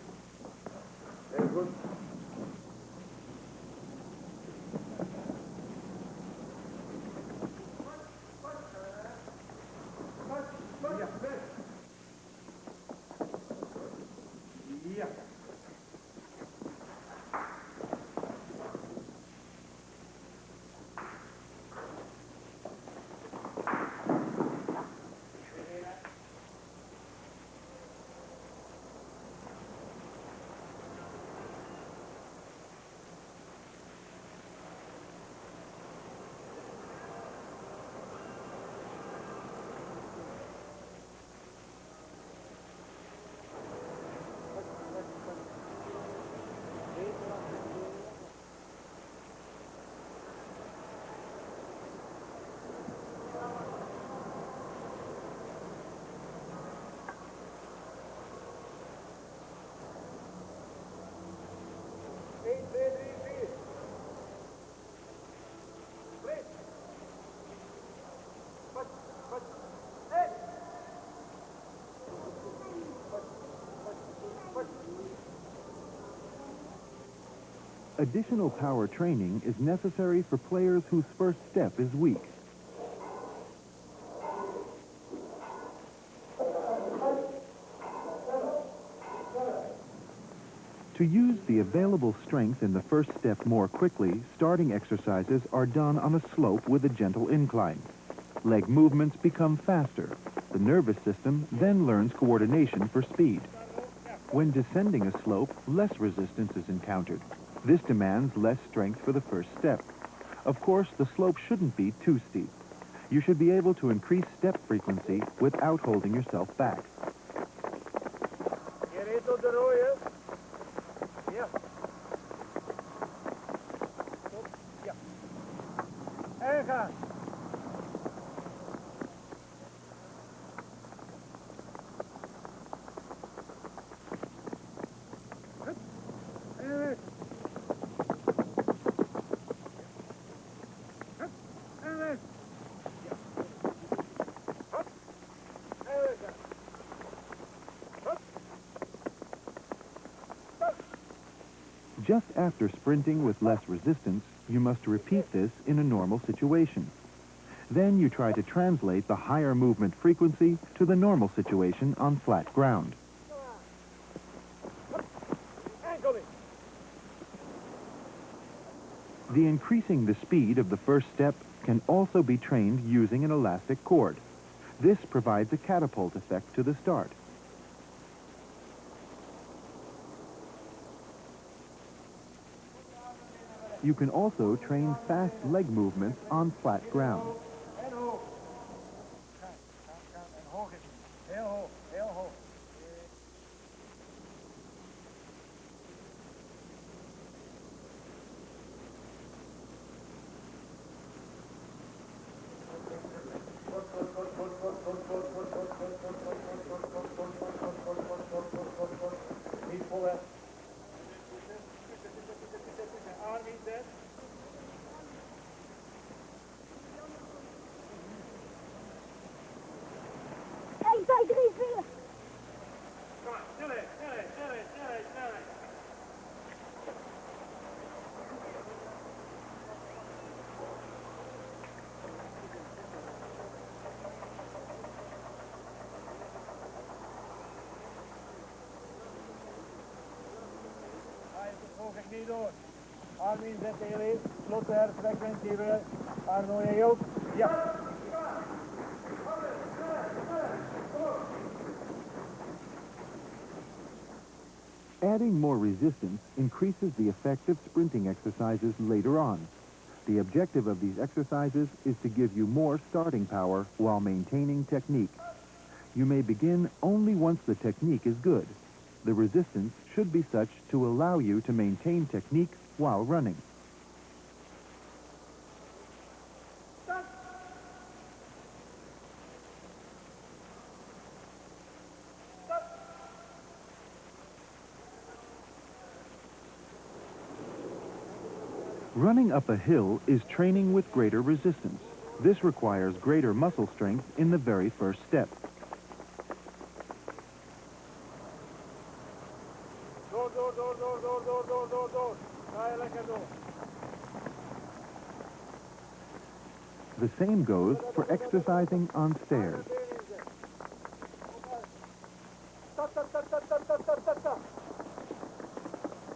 Additional power training is necessary for players whose first step is weak. To use the available strength in the first step more quickly, starting exercises are done on a slope with a gentle incline. Leg movements become faster. The nervous system then learns coordination for speed. When descending a slope, less resistance is encountered. This demands less strength for the first step. Of course, the slope shouldn't be too steep. You should be able to increase step frequency without holding yourself back. Je reed op de rode. Ja. Stop. Ja. En gaan. Hup. En weg. Hup. En weg. Ja. Hop. En weg. Hop. Stop. Just after sprinting with less resistance, you must repeat this in a normal situation. Then you try to translate the higher movement frequency to the normal situation on flat ground. Enkel in. The increasing the speed of the first step can also be trained using an elastic cord. This provides a catapult effect to the start. You can also train fast leg movements on flat ground. En hoog. Gaan. En hoog is het. Heel hoog. Heel hoog. Niet vol hè. Arm in zet. Eén, twee, drie, vier. Kom maar, sneller. Volg ik niet door. Arm inzetten heel even. Slotten herfrequentie weer. Arno, jij ook? Ja. Adding more resistance increases the effect of sprinting exercises later on. The objective of these exercises is to give you more starting power while maintaining technique. You may begin only once the technique is good. The resistance should be such to allow you to maintain technique while running. Running up a hill is training with greater resistance. This requires greater muscle strength in the very first step. Door. Ga je lekker door. The same goes for exercising on stairs. Stap.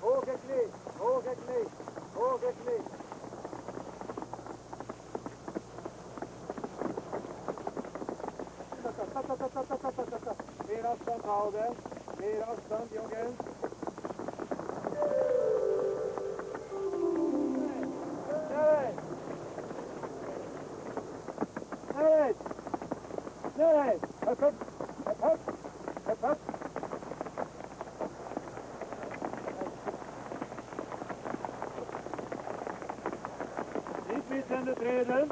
Hoge knie. Stap. Meer afstand houden. Meer afstand, jongens. Nee. Hup. Niet missen treden.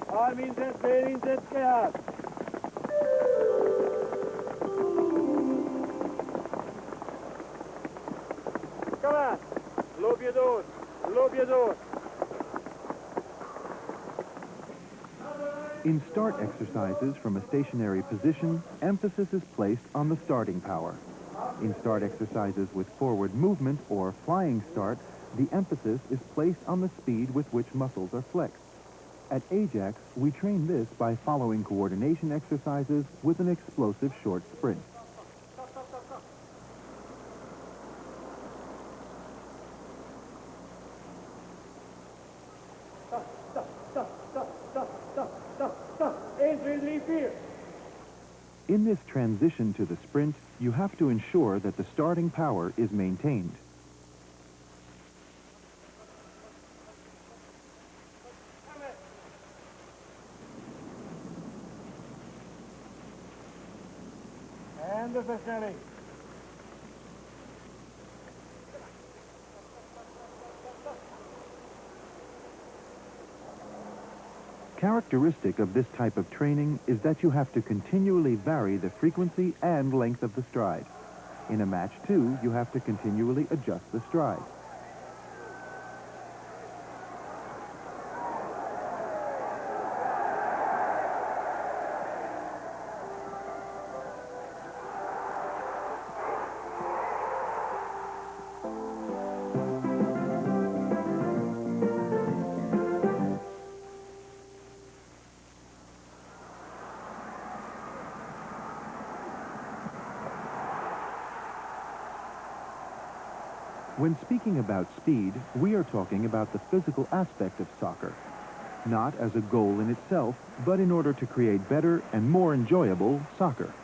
Arm inzet, been inzet, keihard. Kom aan. Loop je door. In start exercises from a stationary position, emphasis is placed on the starting power. In start exercises with forward movement or flying start, the emphasis is placed on the speed with which muscles are flexed. At Ajax, we train this by following coordination exercises with an explosive short sprint. Stop. 1, 2, 3, 4. In this transition to the sprint, you have to ensure that the starting power is maintained. En de versnelling. Characteristic of this type of training is that you have to continually vary the frequency and length of the stride. In a match, too, you have to continually adjust the stride. When speaking about speed, we are talking about the physical aspect of soccer. Not as a goal in itself, but in order to create better and more enjoyable soccer.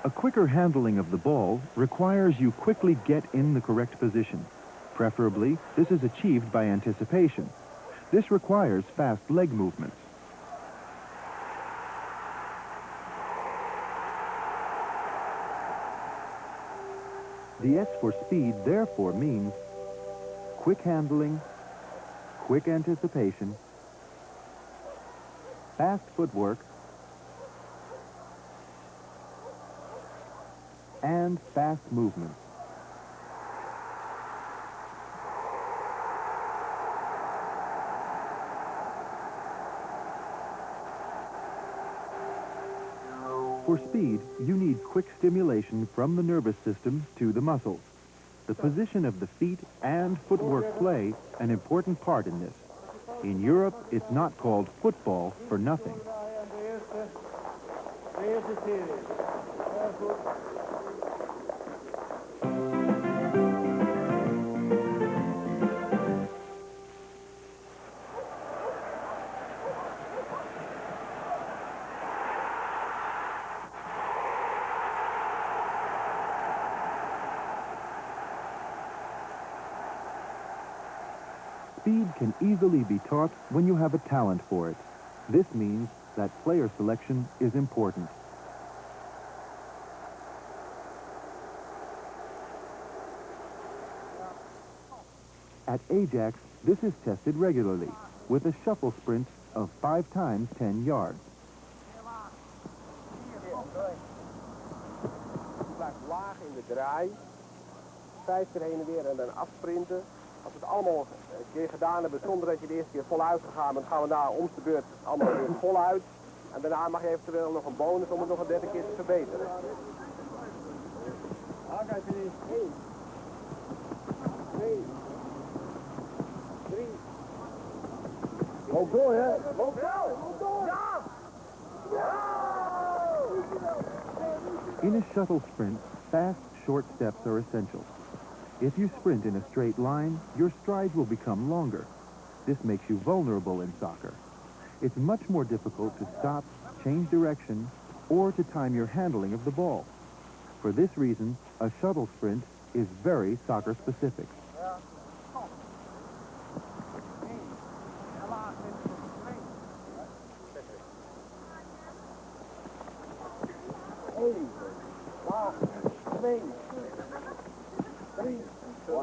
A quicker handling of the ball requires you quickly get in the correct position. Preferably, this is achieved by anticipation. This requires fast leg movements. The S for speed therefore means quick handling, quick anticipation, fast footwork, and fast movement. For speed, you need quick stimulation from the nervous system to the muscles. The position of the feet and footwork play an important part in this. In Europe, it's not called football for nothing. Speed can easily be taught when you have a talent for it. This means that player selection is important. At Ajax, this is tested regularly with a shuffle sprint of 5 times 10 yards. Je blijft laag in de draai. 5 keer heen en weer en dan afsprinten. Als we het allemaal een keer gedaan hebben zonder dat je de eerste keer voluit gegaan bent, gaan we daar om de beurt allemaal weer voluit. En daarna mag je eventueel nog een bonus om het nog een derde keer te verbeteren. Kijk eens. 1, 2, 3. Loop door, hè? Loop door! Ja! In a shuttle sprint, fast, short steps are essential. If you sprint in a straight line, your strides will become longer. This makes you vulnerable in soccer. It's much more difficult to stop, change direction, or to time your handling of the ball. For this reason, a shuttle sprint is very soccer-specific.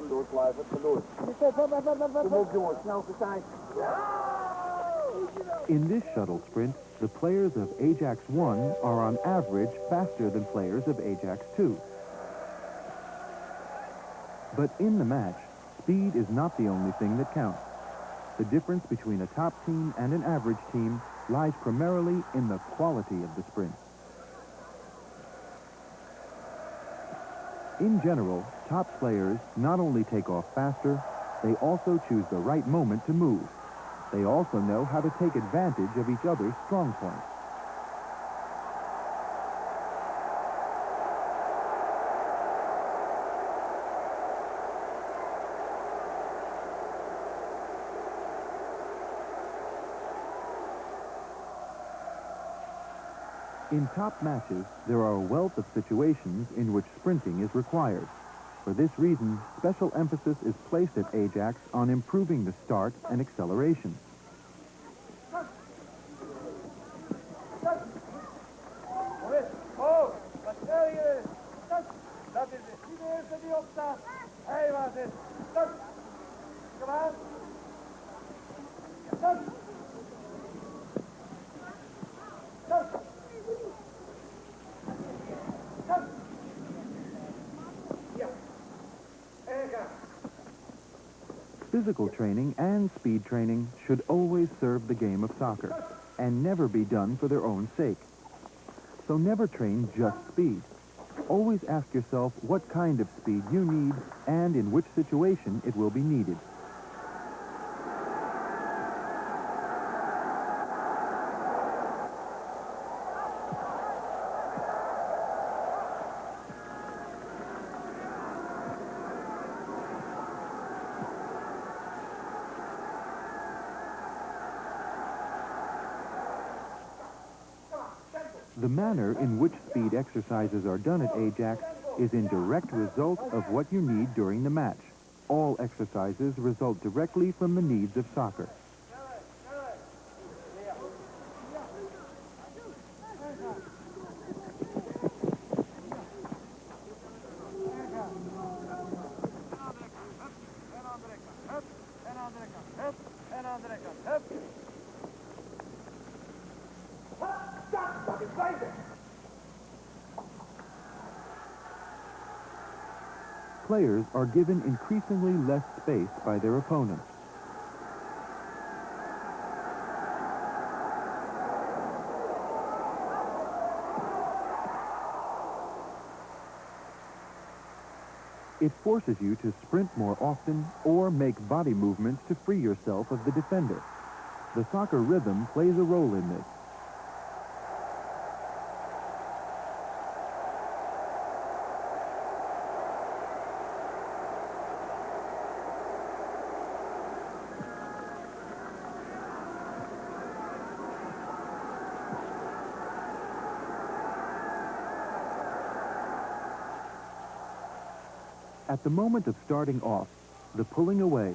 Doorblijven, door. Kom op jongens, snel zijn. In this shuttle sprint, the players of Ajax 1 are on average faster than players of Ajax 2. But in the match, speed is not the only thing that counts. The difference between a top team and an average team lies primarily in the quality of the sprint. In general, top players not only take off faster, they also choose the right moment to move. They also know how to take advantage of each other's strong points. In top matches, there are a wealth of situations in which sprinting is required. For this reason, special emphasis is placed at Ajax on improving the start and acceleration. Oh, wat wil je? Dat is het. Wie de eerste die opstaat? Hé, waar is het? Kom aan. Physical training and speed training should always serve the game of soccer and never be done for their own sake. So never train just speed. Always ask yourself what kind of speed you need and in which situation it will be needed. The manner in which speed exercises are done at Ajax is in direct result of what you need during the match. All exercises result directly from the needs of soccer. Players are given increasingly less space by their opponents. It forces you to sprint more often or make body movements to free yourself of the defender. The soccer rhythm plays a role in this. At the moment of starting off, the pulling away,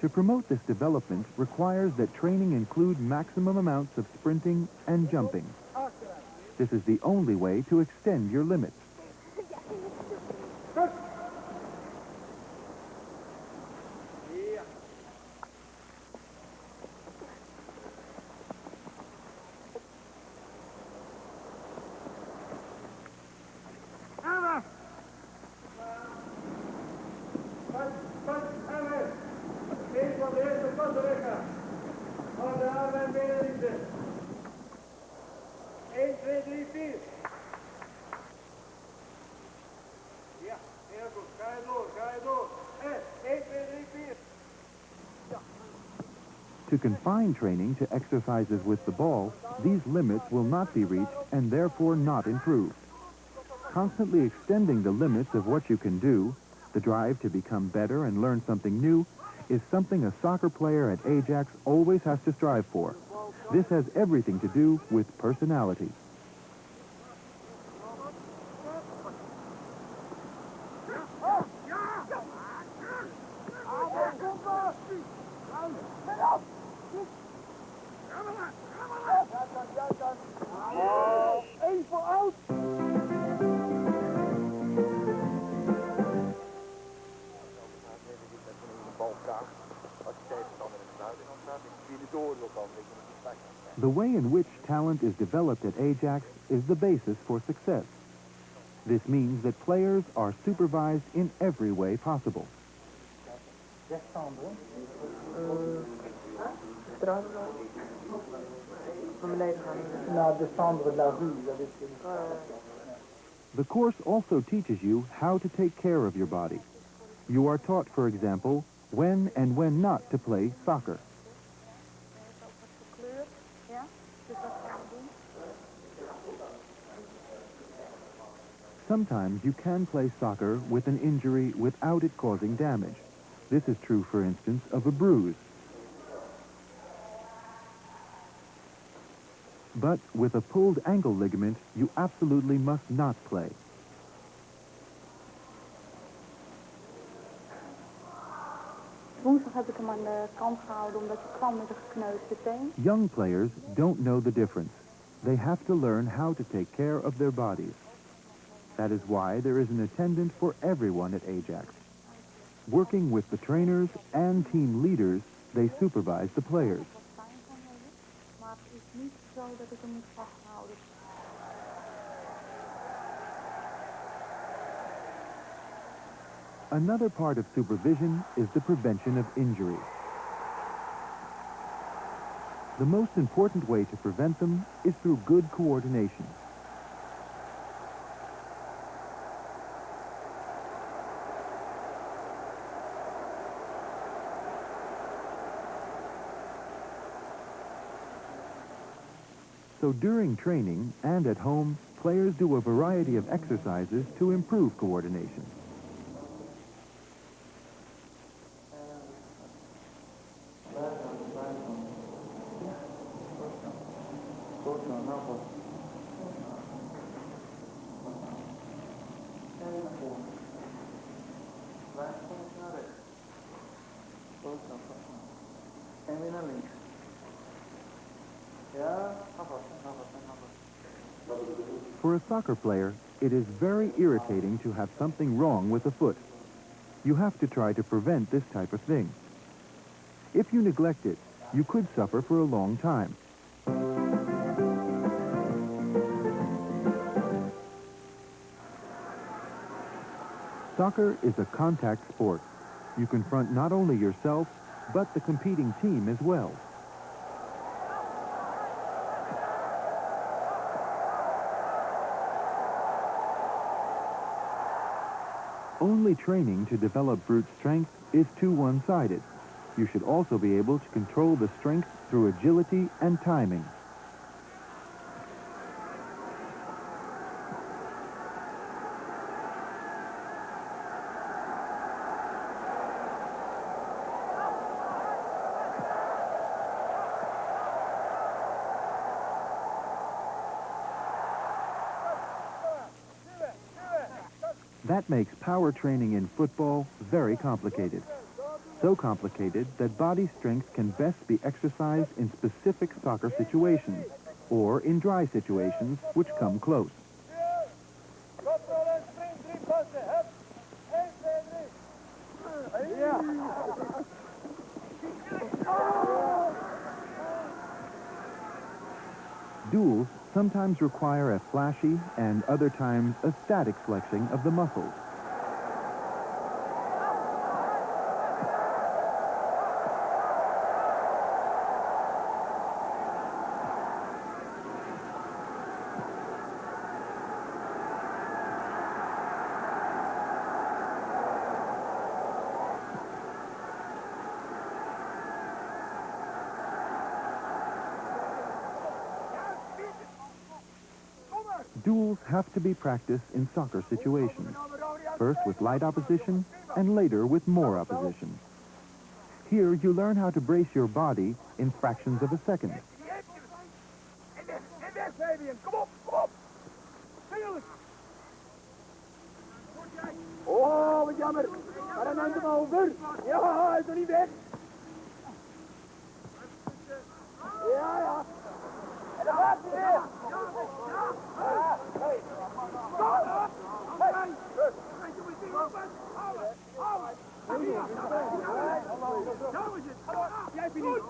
To promote this development requires that training include maximum amounts of sprinting and jumping. This is the only way to extend your limits. To confine training to exercises with the ball, these limits will not be reached and therefore not improved. Constantly extending the limits of what you can do, the drive to become better and learn something new, is something a soccer player at Ajax always has to strive for. This has everything to do with personality. The way in which talent is developed at Ajax is the basis for success. This means that players are supervised in every way possible. The course also teaches you how to take care of your body. You are taught, for example, when and when not to play soccer. Sometimes you can play soccer with an injury without it causing damage. This is true, for instance, of a bruise. But with a pulled ankle ligament, you absolutely must not play. Woensdag heb ik hem aan de kant gehouden omdat hij kwam met een gekneusde teen. Young players don't know the difference. They have to learn how to take care of their bodies. That is why there is an attendant for everyone at Ajax. Working with the trainers and team leaders, they supervise the players. Maar het is niet zo dat ik hem moet vasthouden. Another part of supervision is the prevention of injury. The most important way to prevent them is through good coordination. So during training and at home, players do a variety of exercises to improve coordination. For a soccer player, it is very irritating to have something wrong with a foot. You have to try to prevent this type of thing. If you neglect it, you could suffer for a long time. Soccer is a contact sport. You confront not only yourself, but the competing team as well. Only training to develop brute strength is too one-sided. You should also be able to control the strength through agility and timing. That makes power training in football very complicated. so complicated that body strength can best be exercised in specific soccer situations or in dry situations which come close. Duels sometimes require a flashy and other times a static flexing of the muscles. Duels have to be practiced in soccer situations, first with light opposition and later with more opposition. Here you learn how to brace your body in fractions of a second. Oh, wat jammer. Maar dan neemt hem over. Ja, hij is nog niet weg. Ja, ja. En dan gaat hij weer. Ja, hey. Zo is het. Jij bent niet.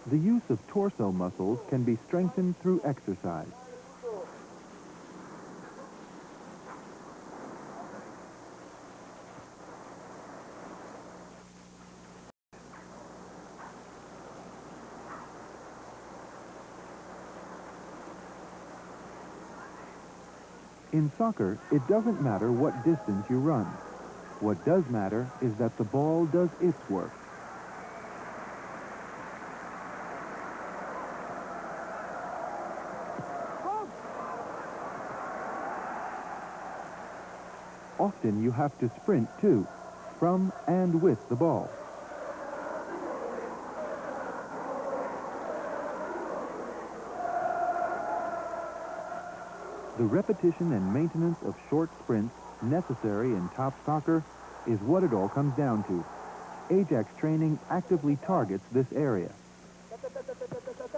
The use of torso muscles can be strengthened through exercise. In soccer, it doesn't matter what distance you run. What does matter is that the ball does its work. Often you have to sprint too, from and with the ball. The repetition and maintenance of short sprints necessary in top soccer is what it all comes down to. Ajax training actively targets this area.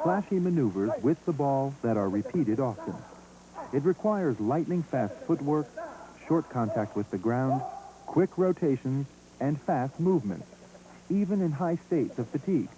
Flashy maneuvers with the ball that are repeated often. It requires lightning-fast footwork, short contact with the ground, quick rotations, and fast movements, even in high states of fatigue.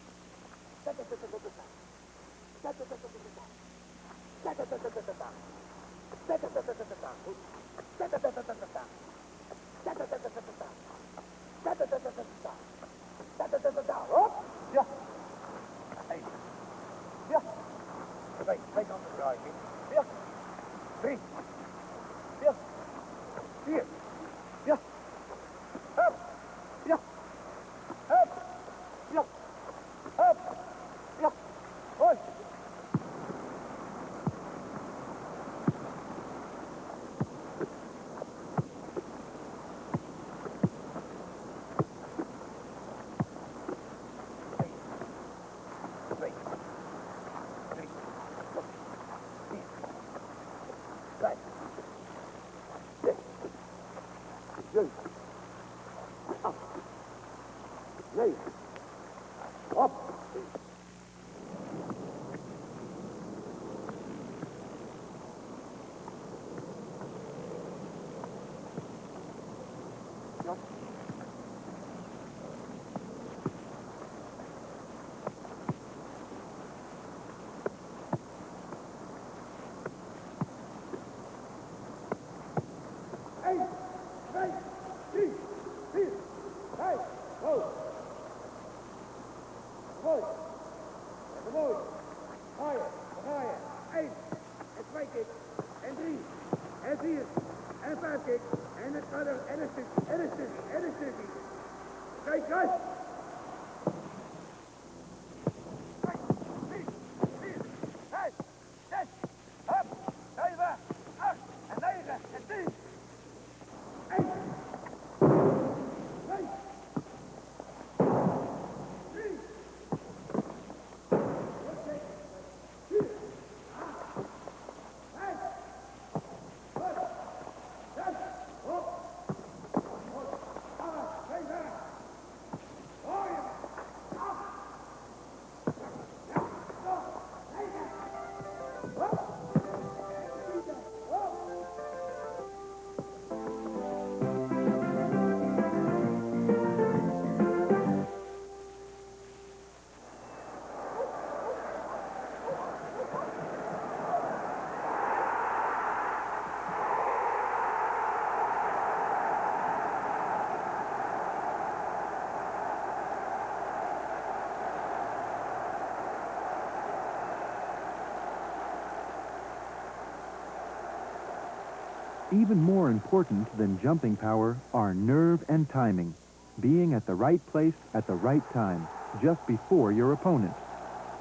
Even more important than jumping power are nerve and timing, being at the right place at the right time, just before your opponent,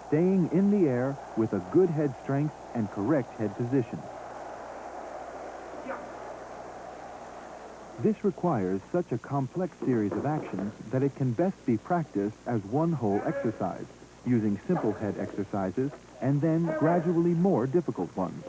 staying in the air with a good head strength and correct head position. This requires such a complex series of actions that it can best be practiced as one whole exercise, using simple head exercises and then gradually more difficult ones.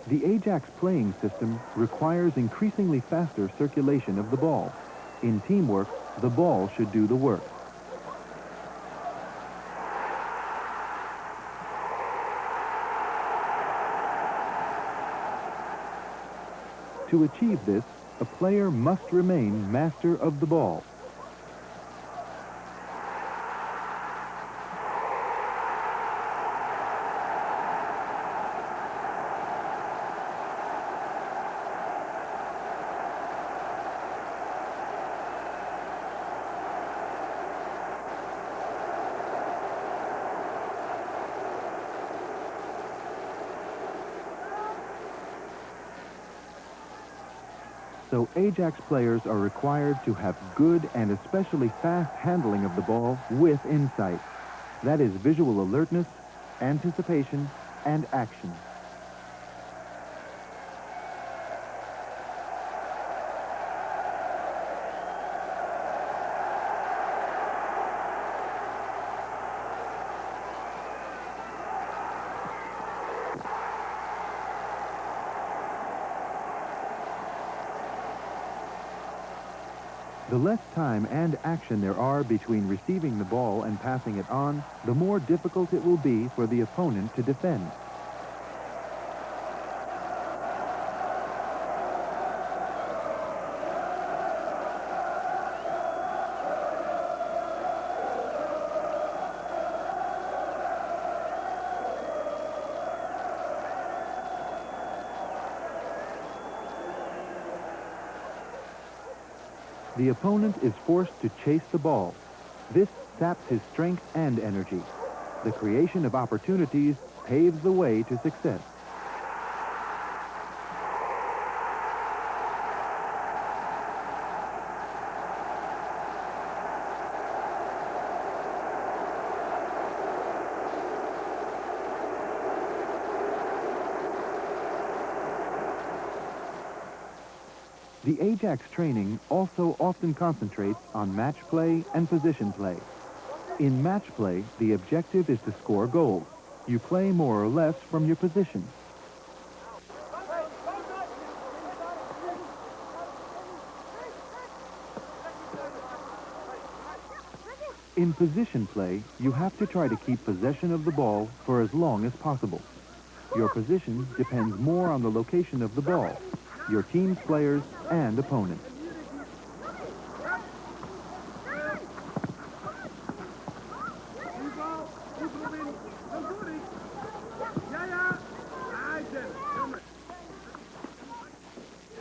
The Ajax playing system requires increasingly faster circulation of the ball. In teamwork, the ball should do the work. To achieve this, a player must remain master of the ball. So Ajax players are required to have good and especially fast handling of the ball with insight. That is visual alertness, anticipation, and action. The less time and action there are between receiving the ball and passing it on, the more difficult it will be for the opponent to defend. The opponent is forced to chase the ball. This saps his strength and energy. The creation of opportunities paves the way to success. The Ajax training also often concentrates on match play and position play. In match play, the objective is to score goals. You play more or less from your position. In position play, you have to try to keep possession of the ball for as long as possible. Your position depends more on the location of the ball, your team's players, and opponents.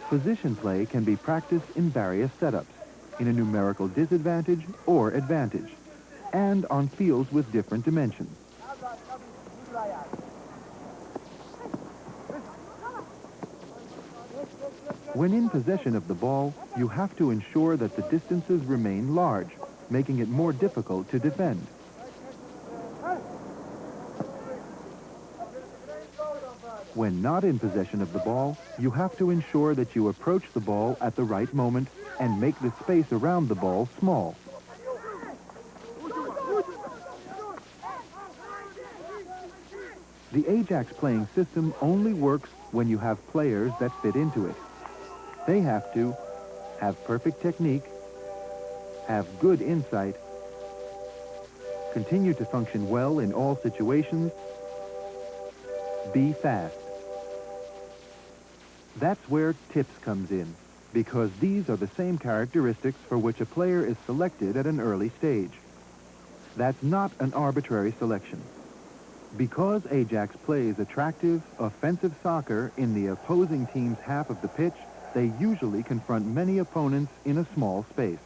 Position play can be practiced in various setups. in a numerical disadvantage or advantage, and on fields with different dimensions. When in possession of the ball, you have to ensure that the distances remain large, making it more difficult to defend. When not in possession of the ball, you have to ensure that you approach the ball at the right moment and make the space around the ball small. The Ajax playing system only works when you have players that fit into it. They have to have perfect technique, have good insight, continue to function well in all situations, be fast. That's where tips comes in, because these are the same characteristics for which a player is selected at an early stage. That's not an arbitrary selection. Because Ajax plays attractive, offensive soccer in the opposing team's half of the pitch, they usually confront many opponents in a small space.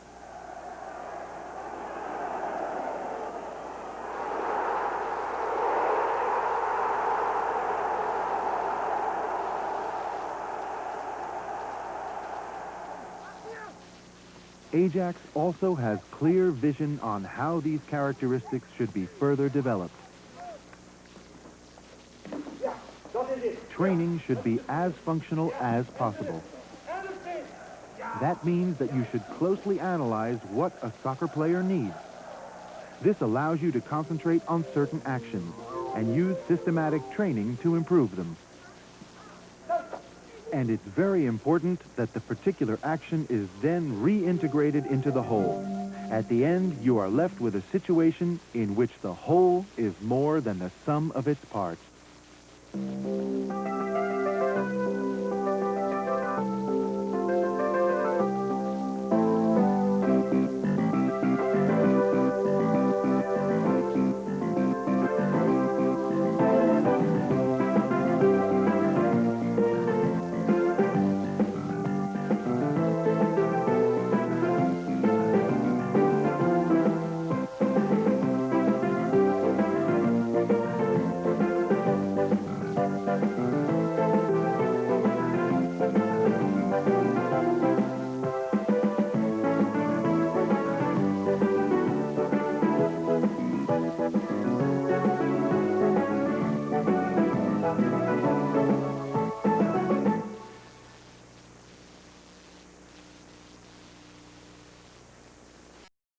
Ajax also has clear vision on how these characteristics should be further developed. Training should be as functional as possible. That means that you should closely analyze what a soccer player needs. This allows you to concentrate on certain actions and use systematic training to improve them. And it's very important that the particular action is then reintegrated into the whole. At the end, you are left with a situation in which the whole is more than the sum of its parts.